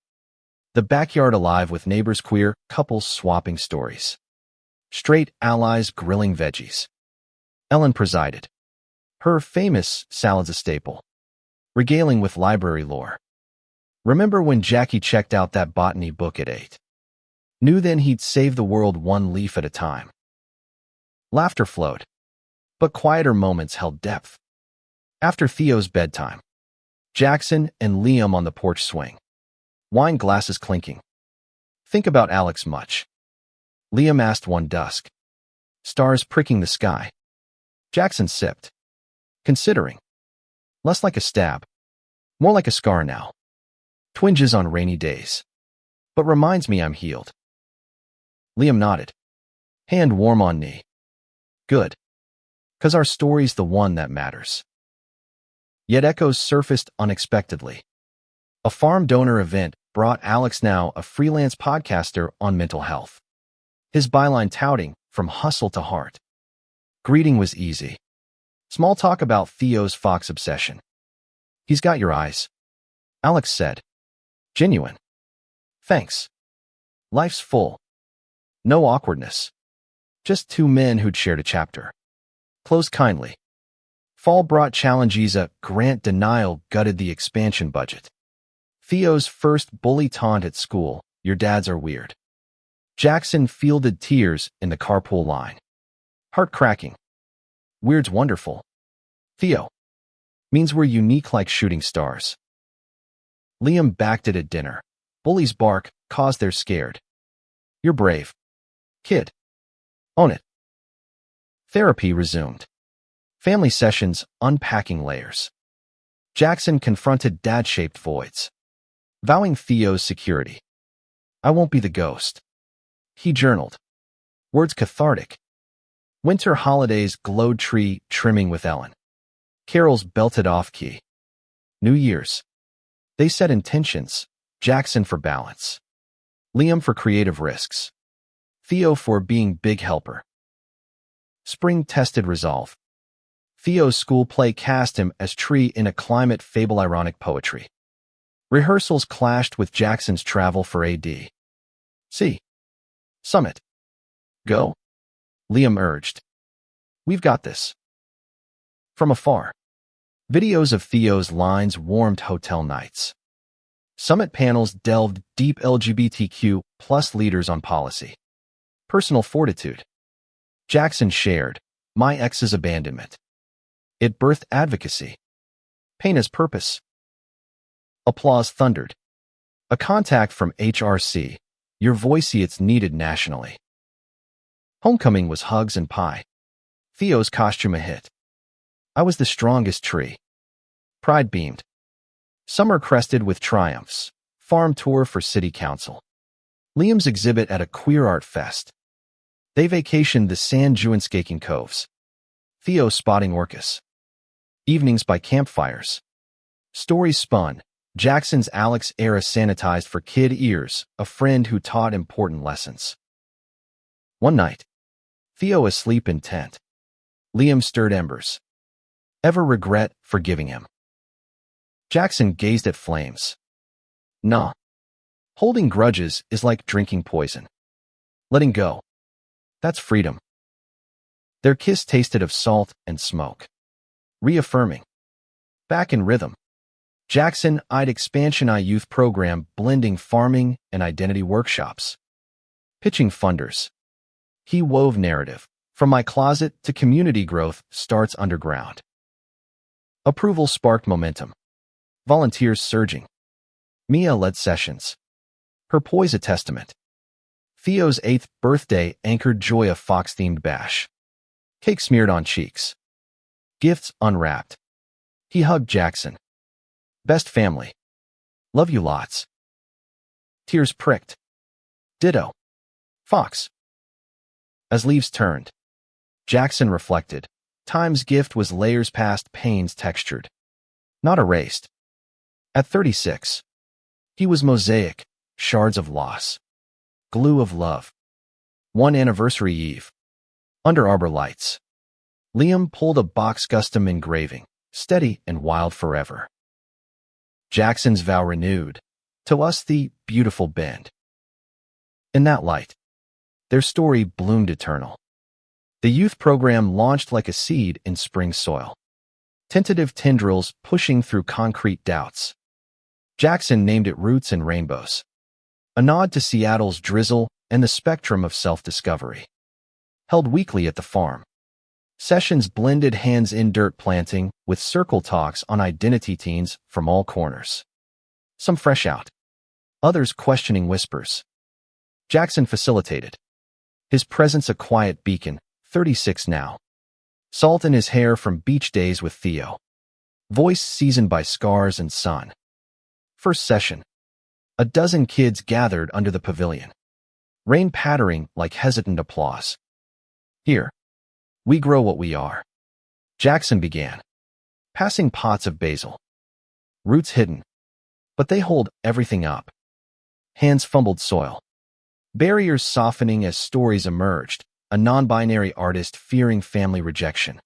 The backyard alive with neighbors, queer couples swapping stories. Straight allies grilling veggies. Ellen presided. Her famous salads a staple, regaling with library lore. Remember when Jackie checked out that botany book at 8? Knew then he'd save the world one leaf at a time. Laughter flowed, but quieter moments held depth. After Theo's bedtime, Jackson and Liam on the porch swing, wine glasses clinking. Think about Alex much? Liam asked one dusk. Stars pricking the sky. Jackson sipped, considering. Less like a stab, more like a scar now. Twinges on rainy days, but reminds me I'm healed. Liam nodded, hand warm on knee. Good, 'cause our story's the one that matters. Yet echoes surfaced unexpectedly. A farm donor event brought Alex, now a freelance podcaster on mental health, his byline touting from hustle to heart. Greeting was easy. Small talk about Theo's fox obsession. He's got your eyes, Alex said. Genuine. Thanks. Life's full. No awkwardness. Just two men who'd shared a chapter. Close kindly. Fall brought challenges. A grant denial gutted the expansion budget. Theo's first bully taunt at school. Your dads are weird. Jackson fielded tears in the carpool line. Heart cracking. Weird's wonderful. Theo. Means we're unique like shooting stars. Liam backed it at dinner. Bullies bark, cause they're scared. You're brave. Kid. Own it. Therapy resumed. Family sessions unpacking layers. Jackson confronted dad-shaped voids, vowing Theo's security. I won't be the ghost. He journaled. Words cathartic. Winter holidays glowed tree trimming with Ellen. Carols belted off-key. New Year's. They set intentions, Jackson for balance. Liam for creative risks. Theo for being big helper. Spring tested resolve. Theo's school play cast him as tree in a climate fable ironic poetry. Rehearsals clashed with Jackson's travel for AD. See. Summit. Go. Liam urged. We've got this. From afar, videos of Theo's lines warmed hotel nights. Summit panels delved deep LGBTQ plus leaders on policy. Personal fortitude. Jackson shared, "My ex's abandonment. It birthed advocacy. Pain as purpose." Applause thundered. A contact from HRC. "Your voice it's needed nationally." Homecoming was hugs and pie. Theo's costume a hit. "I was the strongest tree." Pride beamed. Summer crested with triumphs. Farm tour for city council. Liam's exhibit at a queer art fest. They vacationed the San Juan-skaking coves. Theo spotting orcas. Evenings by campfires. Stories spun. Jackson's Alex era sanitized for kid ears, a friend who taught important lessons. One night. Theo asleep in tent. Liam stirred embers. "Ever regret forgiving him?" Jackson gazed at flames. "Nah. Holding grudges is like drinking poison. Letting go. That's freedom." Their kiss tasted of salt and smoke. Reaffirming. Back in rhythm. Jackson eyed Expansion I youth program blending farming and identity workshops. Pitching funders. He wove narrative. "From my closet to community growth starts underground." Approval sparked momentum. Volunteers surging. Mia led sessions. Her poise a testament. Theo's 8th birthday anchored joy a Fox-themed bash. Cake smeared on cheeks. Gifts unwrapped. He hugged Jackson. "Best family. Love you lots." Tears pricked. "Ditto. Fox." As leaves turned, Jackson reflected. Time's gift was layers past pains textured, not erased. At 36, he was mosaic, shards of loss, glue of love. One anniversary eve. Under arbor lights. Liam pulled a box custom engraving, steady and wild forever. Jackson's vow renewed. To us the beautiful bend. In that light, their story bloomed eternal. The youth program launched like a seed in spring soil. Tentative tendrils pushing through concrete doubts. Jackson named it Roots and Rainbows. A nod to Seattle's drizzle and the spectrum of self-discovery. Held weekly at the farm. Sessions blended hands-in dirt planting with circle talks on identity teens from all corners. Some fresh out. Others questioning whispers. Jackson facilitated. His presence a quiet beacon, 36 now. Salt in his hair from beach days with Theo. Voice seasoned by scars and sun. First session. A dozen kids gathered under the pavilion. Rain pattering like hesitant applause. "Here. We grow what we are." Jackson began. Passing pots of basil. Roots hidden. But they hold everything up. Hands fumbled soil. Barriers softening as stories emerged. A non-binary artist fearing family rejection.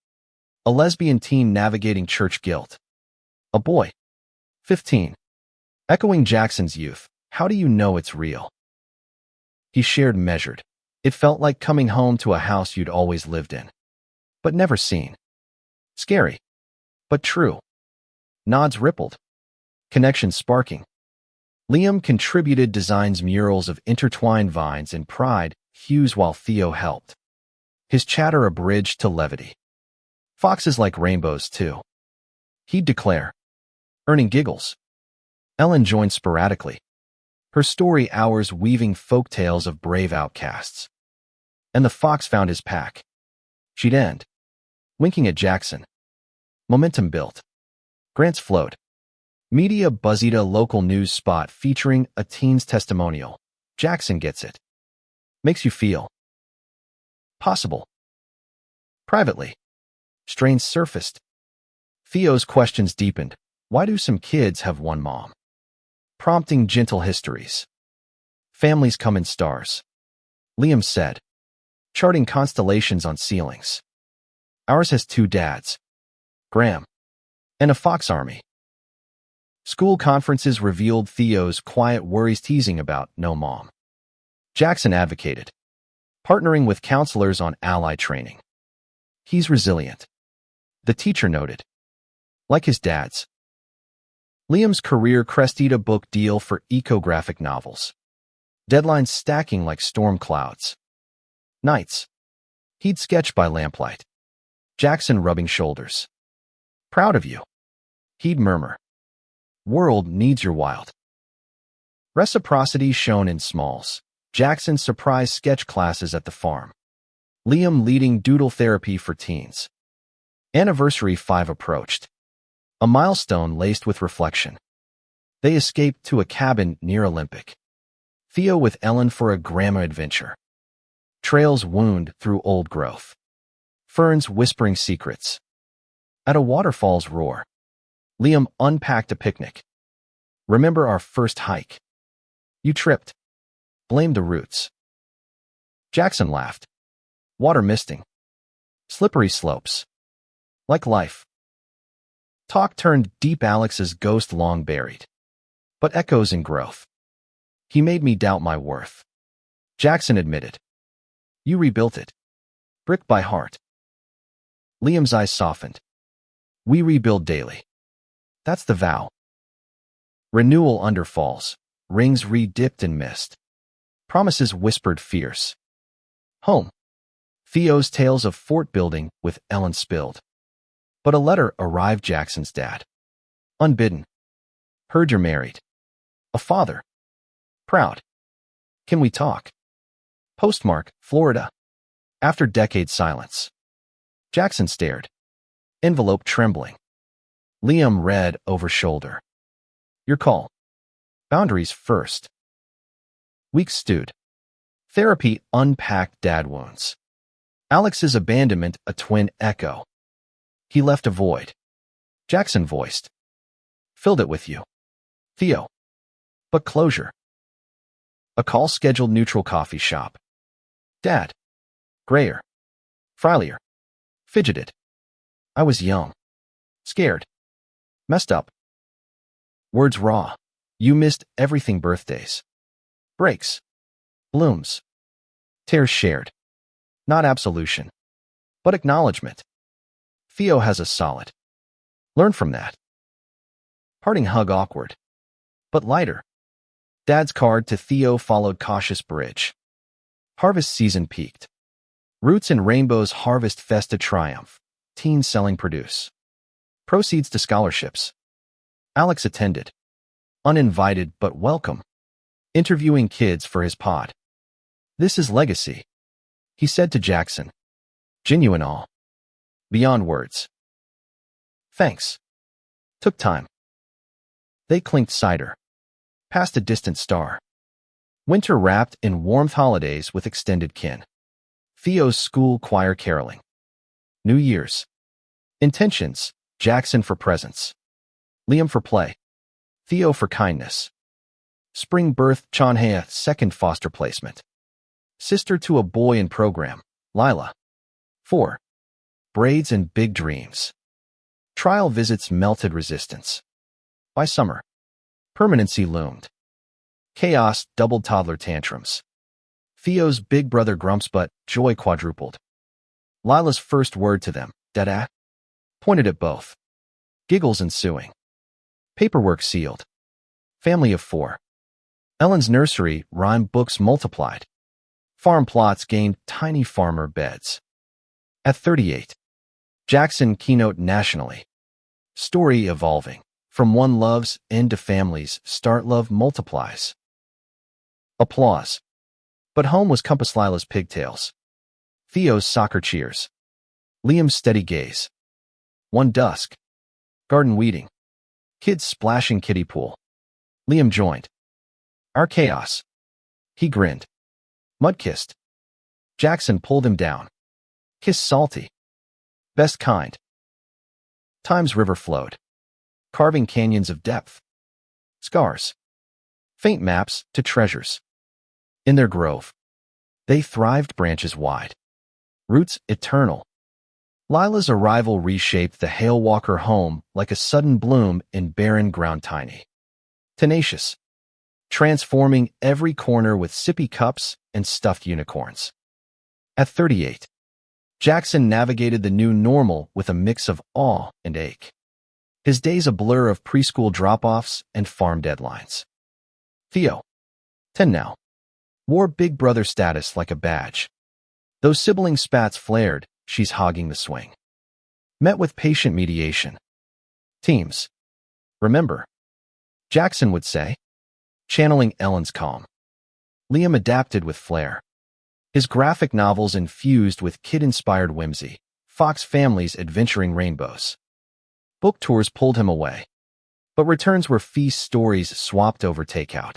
A lesbian teen navigating church guilt. A boy. 15. Echoing Jackson's youth. "How do you know it's real?" He shared measured. "It felt like coming home to a house you'd always lived in. But never seen. Scary. But true." Nods rippled. Connection sparking. Liam contributed designs murals of intertwined vines and pride hues while Theo helped. His chatter a bridge to levity. "Foxes like rainbows too," he'd declare. Earning giggles. Ellen joined sporadically. Her story hours weaving folk tales of brave outcasts. And the fox found his pack. She'd end. Winking at Jackson. Momentum built. Grants flowed. Media buzzied a local news spot featuring a teen's testimonial. Jackson gets it. Makes you feel. Possible. Privately. Strains surfaced. Theo's questions deepened. Why do some kids have one mom? Prompting gentle histories. Families come in stars. Liam said. Charting constellations on ceilings. Ours has 2 dads. Graham. And a fox army. School conferences revealed Theo's quiet worries teasing about no mom. Jackson advocated. Partnering with counselors on ally training. He's resilient. The teacher noted. Like his dad's. Liam's career crested a book deal for eco-graphic novels. Deadlines stacking like storm clouds. Nights. He'd sketch by lamplight. Jackson rubbing shoulders. Proud of you. He'd murmur. World needs your wild. Reciprocity shown in smalls. Jackson surprise sketch classes at the farm. Liam leading doodle therapy for teens. Anniversary 5 approached. A milestone laced with reflection. They escaped to a cabin near Olympic. Theo with Ellen for a grandma adventure. Trails wound through old growth. Ferns whispering secrets. At a waterfall's roar. Liam unpacked a picnic. Remember our first hike. You tripped. Blame the roots. Jackson laughed. Water misting. Slippery slopes. Like life. Talk turned deep. Alex's ghost long buried. But echoes in growth. He made me doubt my worth. Jackson admitted. You rebuilt it. Brick by heart. Liam's eyes softened. We rebuild daily. That's the vow. Renewal under falls. Rings re-dipped in mist. Promises whispered fierce. Home. Theo's tales of fort building with Ellen spilled. But a letter arrived. Jackson's dad. Unbidden. Heard you're married. A father. Proud. Can we talk? Postmark, Florida. After decades silence. Jackson stared. Envelope trembling. Liam read over shoulder. Your call. Boundaries first. Weeks stewed. Therapy unpacked dad wounds. Alex's abandonment a twin echo. He left a void. Jackson voiced. Filled it with you. Theo. But closure. A call scheduled neutral coffee shop. Dad. Grayer. Frilier. Fidgeted. I was young. Scared. Messed up. Words raw. You missed everything. Birthdays. Breaks. Blooms. Tears shared. Not absolution. But acknowledgement. Theo has a solid. Learn from that. Parting hug awkward. But lighter. Dad's card to Theo followed cautious bridge. Harvest season peaked. Roots and Rainbow's Harvest Festa triumph. Teens selling produce. Proceeds to scholarships. Alex attended. Uninvited but welcome. Interviewing kids for his pod. This is legacy. He said to Jackson. Genuine awe. Beyond words. Thanks. Took time. They clinked cider. Past a distant star. Winter wrapped in warmth. Holidays with extended kin. Theo's school choir caroling. New Year's. Intentions. Jackson for presents. Liam for play. Theo for kindness. Spring birth. Chanhea second foster placement. Sister to a boy in program. Lila. 4. Braids and big dreams. Trial visits melted resistance. By summer. Permanency loomed. Chaos doubled toddler tantrums. Theo's big brother grumps but joy quadrupled. Lila's first word to them, dada, pointed at both. Giggles ensuing. Paperwork sealed. Family of 4. Ellen's nursery rhyme books multiplied. Farm plots gained tiny farmer beds. At 38. Jackson keynote nationally. Story evolving. From one love's end to families, start love multiplies. Applause. But home was compass. Lila's pigtails. Theo's soccer cheers. Liam's steady gaze. One dusk. Garden weeding. Kids splashing kiddie pool. Liam joined. Our chaos. He grinned. Mud-kissed. Jackson pulled him down. Kiss salty. Best kind. Time's river flowed. Carving canyons of depth. Scars. Faint maps to treasures. In their grove. They thrived branches wide. Roots eternal. Lila's arrival reshaped the Hale Walker home like a sudden bloom in barren ground. Tiny. Tenacious. Transforming every corner with sippy cups and stuffed unicorns. At 38. Jackson navigated the new normal with a mix of awe and ache. His days a blur of preschool drop-offs and farm deadlines. Theo, 10 now, wore big brother status like a badge. Those sibling spats flared, she's hogging the swing. Met with patient mediation. Teams. Remember, Jackson would say, channeling Ellen's calm. Liam adapted with flair. His graphic novels infused with kid-inspired whimsy, Fox families adventuring rainbows. Book tours pulled him away, but returns were feast stories swapped over takeout.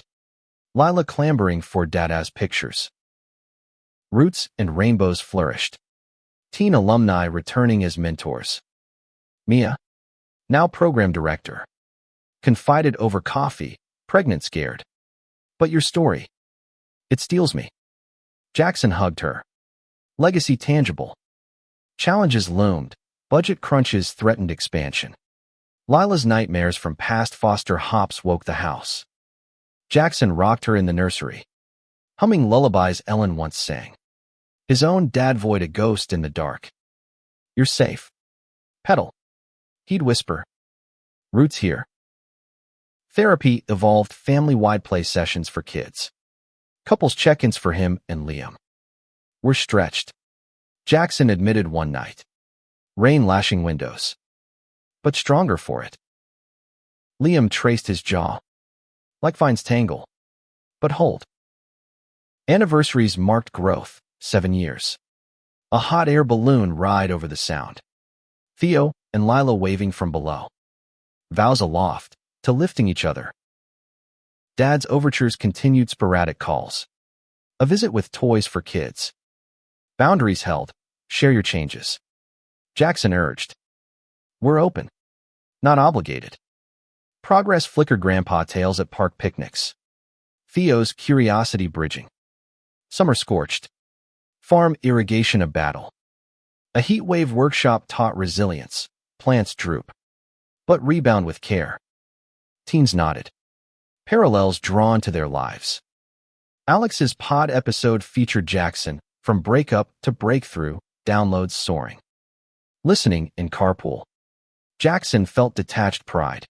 Lila clambering for Dada's pictures. Roots and rainbows flourished. Teen alumni returning as mentors. Mia, now program director, confided over coffee, pregnant scared. But your story, it steals me. Jackson hugged her. Legacy tangible. Challenges loomed. Budget crunches threatened expansion. Lila's nightmares from past foster hops woke the house. Jackson rocked her in the nursery, humming lullabies Ellen once sang. His own dad voiced a ghost in the dark. You're safe. Pedal. He'd whisper. Roots here. Therapy evolved family-wide play sessions for kids. Couples check-ins for him and Liam. We're stretched. Jackson admitted one night. Rain lashing windows. But stronger for it. Liam traced his jaw. Like vines tangle. But hold. Anniversaries marked growth, 7 years. A hot air balloon ride over the sound. Theo and Lila waving from below. Vows aloft, to lifting each other. Dad's overtures continued sporadic calls. A visit with toys for kids. Boundaries held. Share your changes. Jackson urged. We're open. Not obligated. Progress flickered grandpa tales at park picnics. Theo's curiosity bridging. Summer scorched. Farm irrigation a battle. A heat wave workshop taught resilience. Plants droop. But rebound with care. Teens nodded. Parallels drawn to their lives. Alex's pod episode featured Jackson, from breakup to breakthrough, downloads soaring. Listening in carpool. Jackson felt detached pride.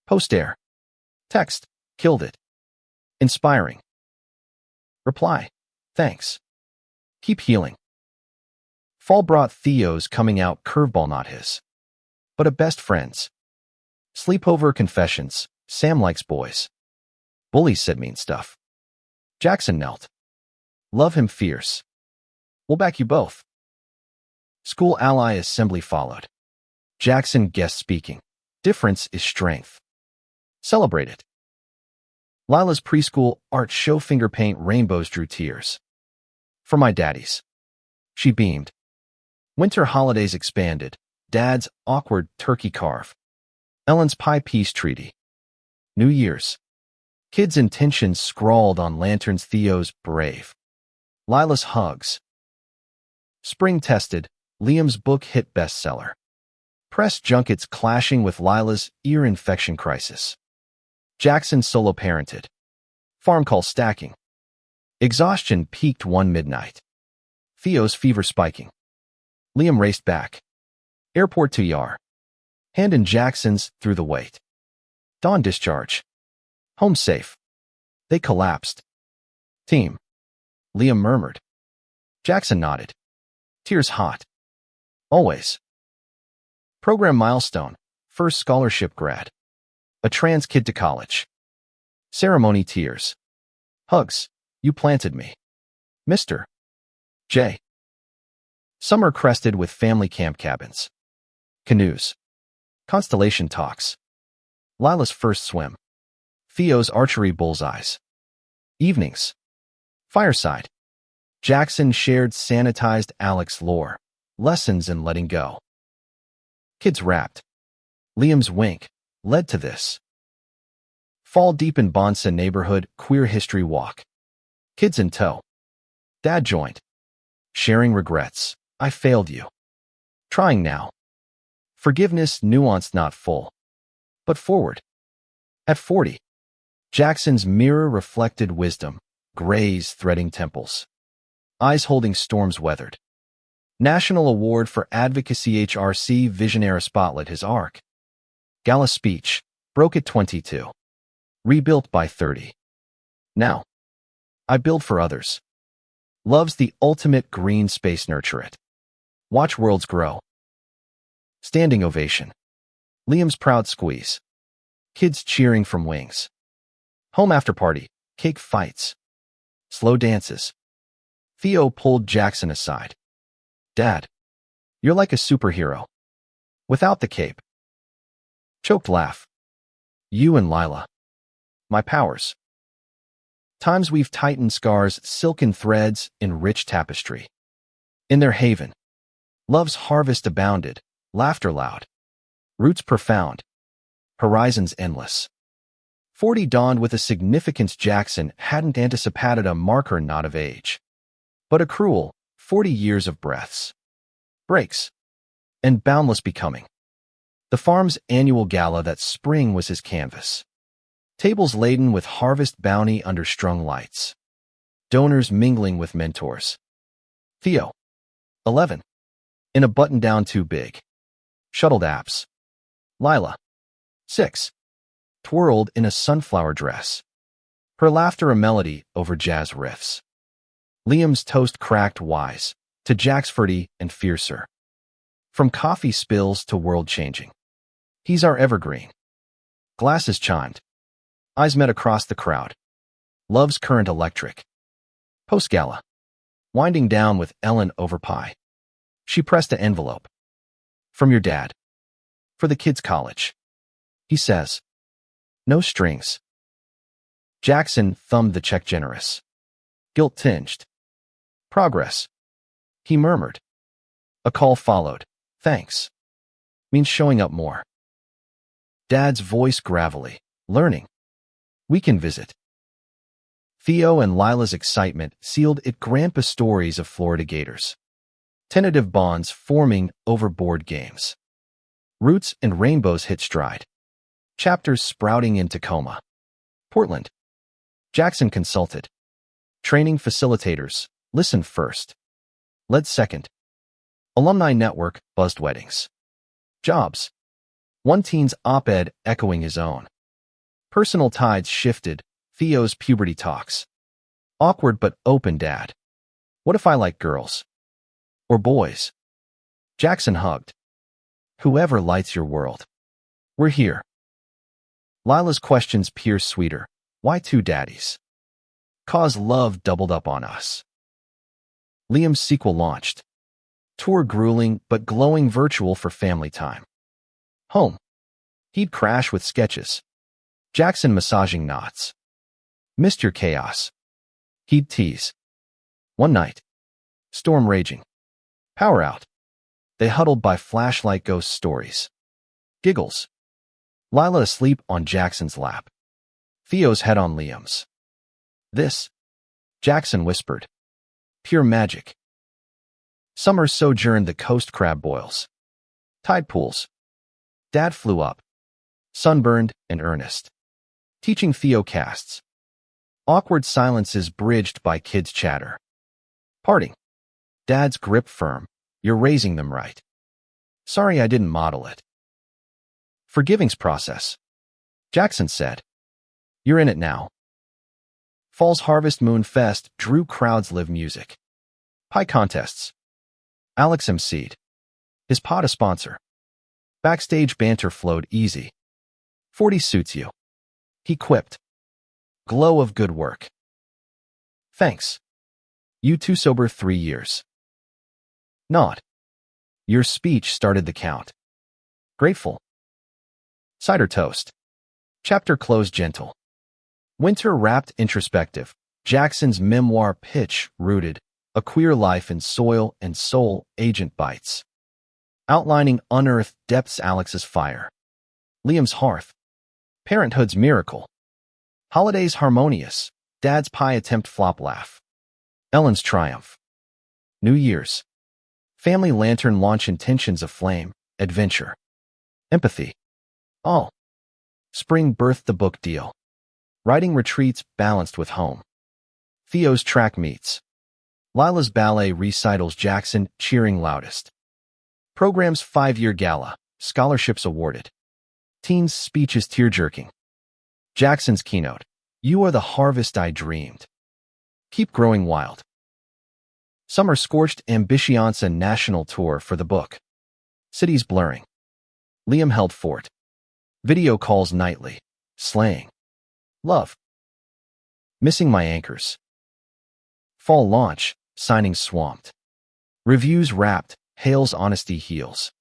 Post-air. Text. Killed it. Inspiring. Reply. Thanks. Keep healing. Fall brought Theo's coming out curveball, not his, but a best friend's. Sleepover confessions. Sam likes boys. Bullies said mean stuff. Jackson knelt. Love him fierce. We'll back you both. School ally assembly followed. Jackson guest speaking. Difference is strength. Celebrate it. Lila's preschool art show finger paint rainbows drew tears. For my daddies. She beamed. Winter holidays expanded. Dad's awkward turkey carve. Ellen's pie peace treaty. New Year's. Kids' intentions scrawled on lanterns. Theo's brave. Lila's hugs. Spring tested. Liam's book hit bestseller. Press junkets clashing with Lila's ear infection crisis. Jackson solo parented. Farm call stacking. Exhaustion peaked one midnight. Theo's fever spiking. Liam raced back. Airport to Yar. Hand in Jackson's through the wait. Dawn discharge. Home safe. They collapsed. Team. Liam murmured. Jackson nodded. Tears hot. Always. Program milestone. First scholarship grad. A trans kid to college. Ceremony tears. Hugs. You planted me. Mr. J. Summer crested with family camp cabins. Canoes. Constellation talks. Lila's first swim. Theo's archery bullseyes. Evenings. Fireside. Jackson shared sanitized Alex lore. Lessons in letting go. Kids rapped. Liam's wink led to this. Fall deep in Bonsa neighborhood queer history walk. Kids in tow. Dad joined. Sharing regrets. I failed you. Trying now. Forgiveness nuanced, not full. But forward. At 40. Jackson's mirror reflected wisdom. Grays threading temples. Eyes holding storms weathered. National Award for Advocacy HRC Visionary spotlight his arc. Gala speech. Broke at 22. Rebuilt by 30. Now, I build for others. Love's the ultimate green space. Nurture it. Watch worlds grow. Standing ovation. Liam's proud squeeze. Kids cheering from wings. Home after party. Cake fights. Slow dances. Theo pulled Jackson aside. Dad, you're like a superhero. Without the cape. Choked laugh. You and Lila. My powers. Times we've tightened scars, silken threads, in rich tapestry. In their haven. Love's harvest abounded, laughter loud. Roots profound. Horizons endless. 40 dawned with a significance Jackson hadn't anticipated, a marker not of age, but a cruel 40 years of breaths, breaks, and boundless becoming. The farm's annual gala that spring was his canvas. Tables laden with harvest bounty under strung lights. Donors mingling with mentors. Theo, 11, in a button-down too big. Shuttled apps. Lila, 6, twirled in a sunflower dress. Her laughter a melody over jazz riffs. Liam's toast cracked wise, to Jack's fruity and fiercer. From coffee spills to world-changing. He's our evergreen. Glasses chimed. Eyes met across the crowd. Love's current electric. Post-gala. Winding down with Ellen over pie. She pressed an envelope. From your dad. For the kids' college. He says. No strings. Jackson thumbed the check generous. Guilt-tinged. Progress. He murmured. A call followed. Thanks. Means showing up more. Dad's voice gravelly. Learning. We can visit. Theo and Lila's excitement sealed it. Grandpa stories of Florida Gators. Tentative bonds forming over board games. Roots and rainbows hit stride. Chapters sprouting in Tacoma. Portland. Jackson consulted. Training facilitators. Listened first. Led second. Alumni network buzzed weddings. Jobs. One teen's op-ed echoing his own. Personal tides shifted. Theo's puberty talks. Awkward but open. Dad. What if I like girls? Or boys? Jackson hugged. Whoever lights your world. We're here. Lila's questions pierced sweeter. Why two daddies? 'Cause love doubled up on us. Liam's sequel launched. Tour grueling but glowing, virtual for family time. Home. He'd crash with sketches. Jackson massaging knots. Missed your chaos. He'd tease. One night. Storm raging. Power out. They huddled by flashlight, ghost stories. Giggles. Lila asleep on Jackson's lap. Theo's head on Liam's. This, Jackson whispered. Pure magic. Summer sojourned the coast. Crab boils. Tide pools. Dad flew up. Sunburned and earnest. Teaching Theo casts. Awkward silences bridged by kids' chatter. Parting. Dad's grip firm. You're raising them right. Sorry I didn't model it. Forgivings process. Jackson said. You're in it now. Fall's Harvest Moon Fest drew crowds. Live music. Pie contests. Alex emceed. His pod a sponsor. Backstage banter flowed easy. 40 suits you. He quipped. Glow of good work. Thanks. You too sober 3 years. Not. Your speech started the count. Grateful. Cider toast. Chapter closed gentle. Winter wrapped introspective. Jackson's memoir pitch rooted. A queer life in soil and soul. Agent bites. Outlining unearthed depths. Alex's fire. Liam's hearth. Parenthood's miracle. Holidays harmonious. Dad's pie attempt flop laugh. Ellen's triumph. New Year's. Family lantern launch. Intentions of flame. Adventure. Empathy. All. Spring birthed the book deal. Writing retreats balanced with home. Theo's track meets. Lila's ballet recitals. Jackson cheering loudest. Program's 5-year gala. Scholarships awarded. Teen's speech is tear-jerking. Jackson's keynote. You are the harvest I dreamed. Keep growing wild. Summer scorched Ambitionsa national tour for the book. Cities blurring. Liam held fort. Video calls nightly. Slaying. Love. Missing my anchors. Fall launch. Signings swamped. Reviews wrapped. Hale's honesty heals.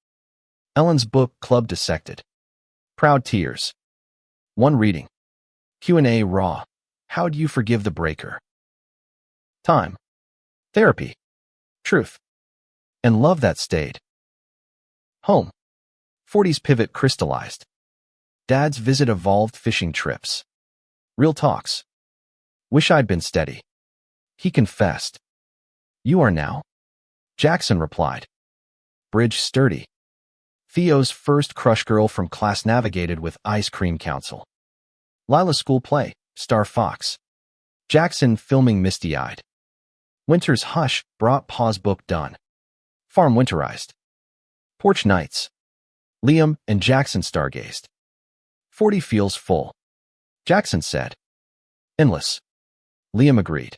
Ellen's book club dissected. Proud tears. One reading. Q&A raw. How do you forgive the breaker? Time. Therapy. Truth. And love that stayed. Home. 40s pivot crystallized. Dad's visit evolved fishing trips. Real talks. Wish I'd been steady. He confessed. You are now? Jackson replied. Bridge sturdy. Theo's first crush girl from class navigated with Ice Cream Council. Lila's school play, Star Fox. Jackson filming misty-eyed. Winter's hush brought Pa's book done. Farm winterized. Porch nights. Liam and Jackson stargazed. 40 feels full. Jackson said. Endless. Liam agreed.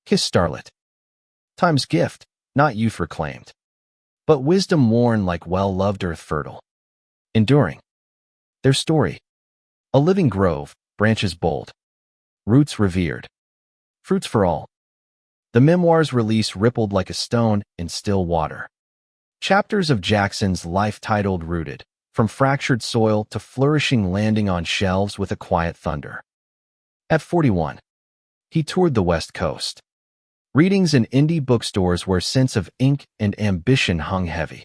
Kiss starlit. Time's gift, not youth reclaimed. But wisdom worn like well-loved earth fertile. Enduring. Their story. A living grove, branches bold. Roots revered. Fruits for all. The memoir's release rippled like a stone in still water. Chapters of Jackson's life titled Rooted, from fractured soil to flourishing landing on shelves with a quiet thunder. At 41, he toured the West Coast. Readings in indie bookstores where sense of ink and ambition hung heavy.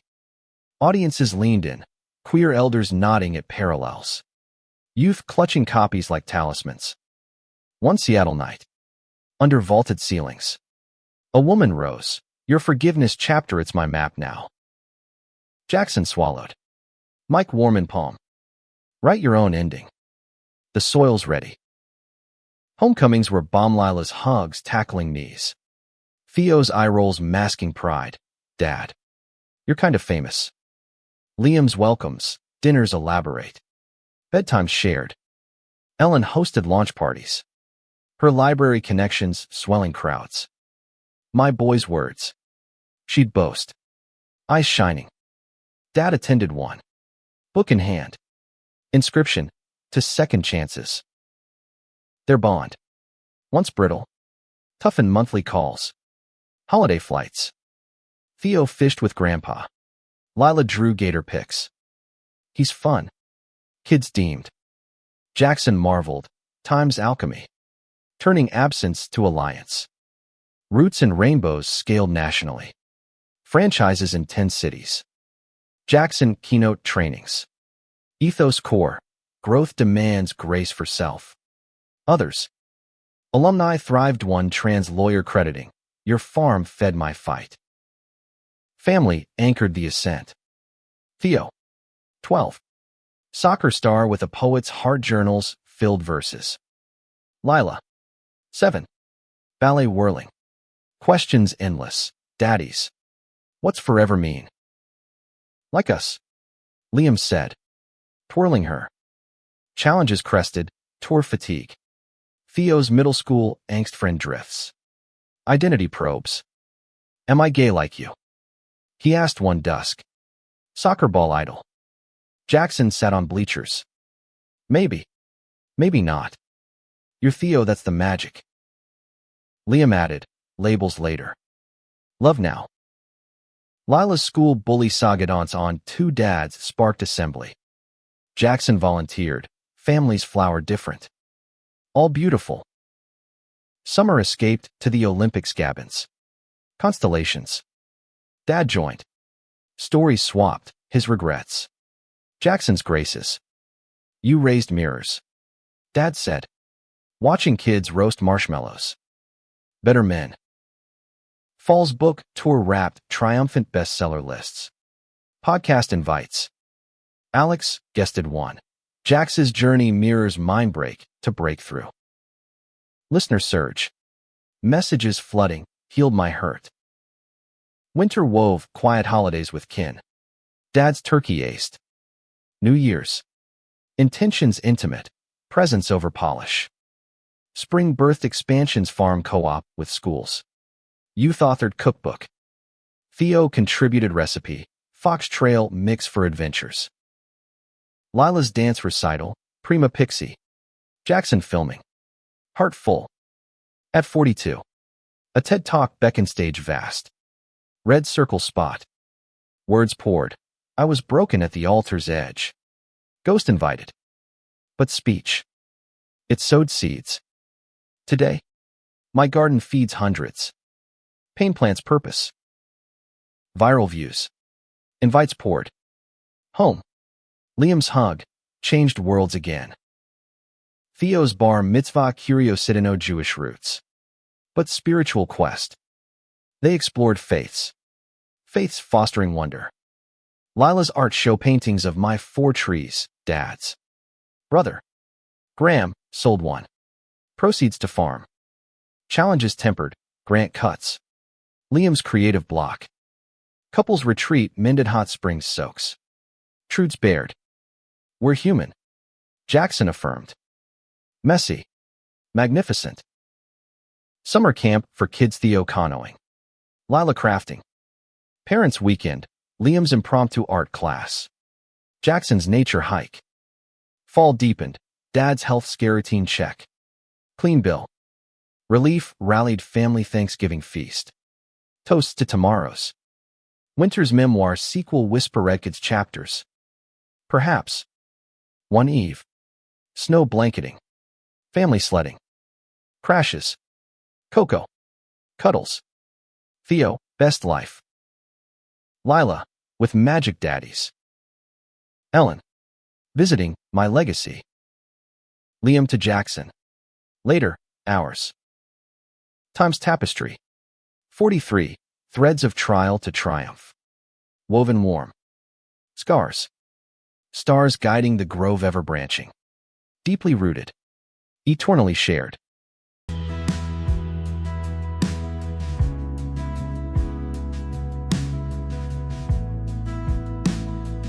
Audiences leaned in, queer elders nodding at parallels. Youth clutching copies like talismans. One Seattle night. Under vaulted ceilings. A woman rose. Your forgiveness chapter, it's my map now. Jackson swallowed. Mike warm in palm. Write your own ending. The soil's ready. Homecomings were Bomb Lila's hugs tackling knees. Theo's eye rolls masking pride. Dad. You're kind of famous. Liam's welcomes. Dinners elaborate. Bedtimes shared. Ellen hosted launch parties. Her library connections swelling crowds. My boy's words. She'd boast. Eyes shining. Dad attended one. Book in hand. Inscription. To second chances. Their bond. Once brittle. Toughened monthly calls. Holiday flights. Theo fished with Grandpa. Lila drew gator pics. He's fun. Kids deemed. Jackson marveled. Time's alchemy. Turning absence to alliance. Roots and rainbows scaled nationally. Franchises in 10 cities. Jackson keynote trainings. Ethos core. Growth demands grace for self. Others. Alumni thrived one trans lawyer crediting. Your farm fed my fight. Family anchored the ascent. Theo. 12. Soccer star with a poet's heart journals filled verses. Lila. 7. Ballet whirling. Questions endless. Daddies. What's forever mean? Like us. Liam said. Twirling her. Challenges crested. Tour fatigue. Theo's middle school angst friend drifts. Identity probes. Am I gay like you? He asked one dusk. Soccer ball idol. Jackson sat on bleachers. Maybe. Maybe not. You're Theo, that's the magic. Liam added, labels later. Love now. Lila's school bully saga dance on Two Dads sparked assembly. Jackson volunteered. Families flower different. All beautiful. Summer escaped to the Olympics cabins. Constellations. Dad joined. Stories swapped, his regrets. Jackson's graces. You raised mirrors. Dad said. Watching kids roast marshmallows. Better men. Fall's book tour wrapped triumphant bestseller lists. Podcast invites. Alex guested one. Jax's journey mirrors mindbreak to breakthrough. Listener surge. Messages flooding, healed my hurt. Winter wove quiet holidays with kin. Dad's turkey aced. New Year's. Intentions intimate, presence over polish. Spring birthed expansions farm co-op with schools. Youth authored cookbook. Theo contributed recipe, Fox Trail mix for adventures. Lila's dance recital, Prima Pixie. Jackson filming. Heart full. At 42. A TED Talk beckon stage vast. Red circle spot. Words poured. I was broken at the altar's edge. Ghost invited. But speech. It sowed seeds. Today, my garden feeds hundreds. Pain plants purpose. Viral views. Invites poured. Home. Liam's hug. Changed worlds again. Theo's bar mitzvah curiositino Jewish roots. But spiritual quest. They explored faiths. Faiths fostering wonder. Lila's art show paintings of my 4 trees, dad's. Brother. Graham, sold one. Proceeds to farm. Challenges tempered, Grant cuts. Liam's creative block. Couples retreat mended hot springs soaks. Truths bared. We're human. Jackson affirmed. Messy. Magnificent. Summer camp for kids Theo canoeing. Lila crafting. Parents weekend, Liam's impromptu art class. Jackson's nature hike. Fall deepened, Dad's health scare routine check. Clean bill. Relief rallied family Thanksgiving feast. Toasts to tomorrows. Winter's memoir sequel whisper Redkid's chapters. Perhaps. One eve. Snow blanketing. Family sledding. Crashes. Coco. Cuddles. Theo, best life. Lila, with magic daddies. Ellen. Visiting, my legacy. Liam to Jackson. Later, hours. Time's tapestry. 43. Threads of trial to triumph. Woven warm. Scars. Stars guiding the grove ever branching. Deeply rooted. Eternally shared.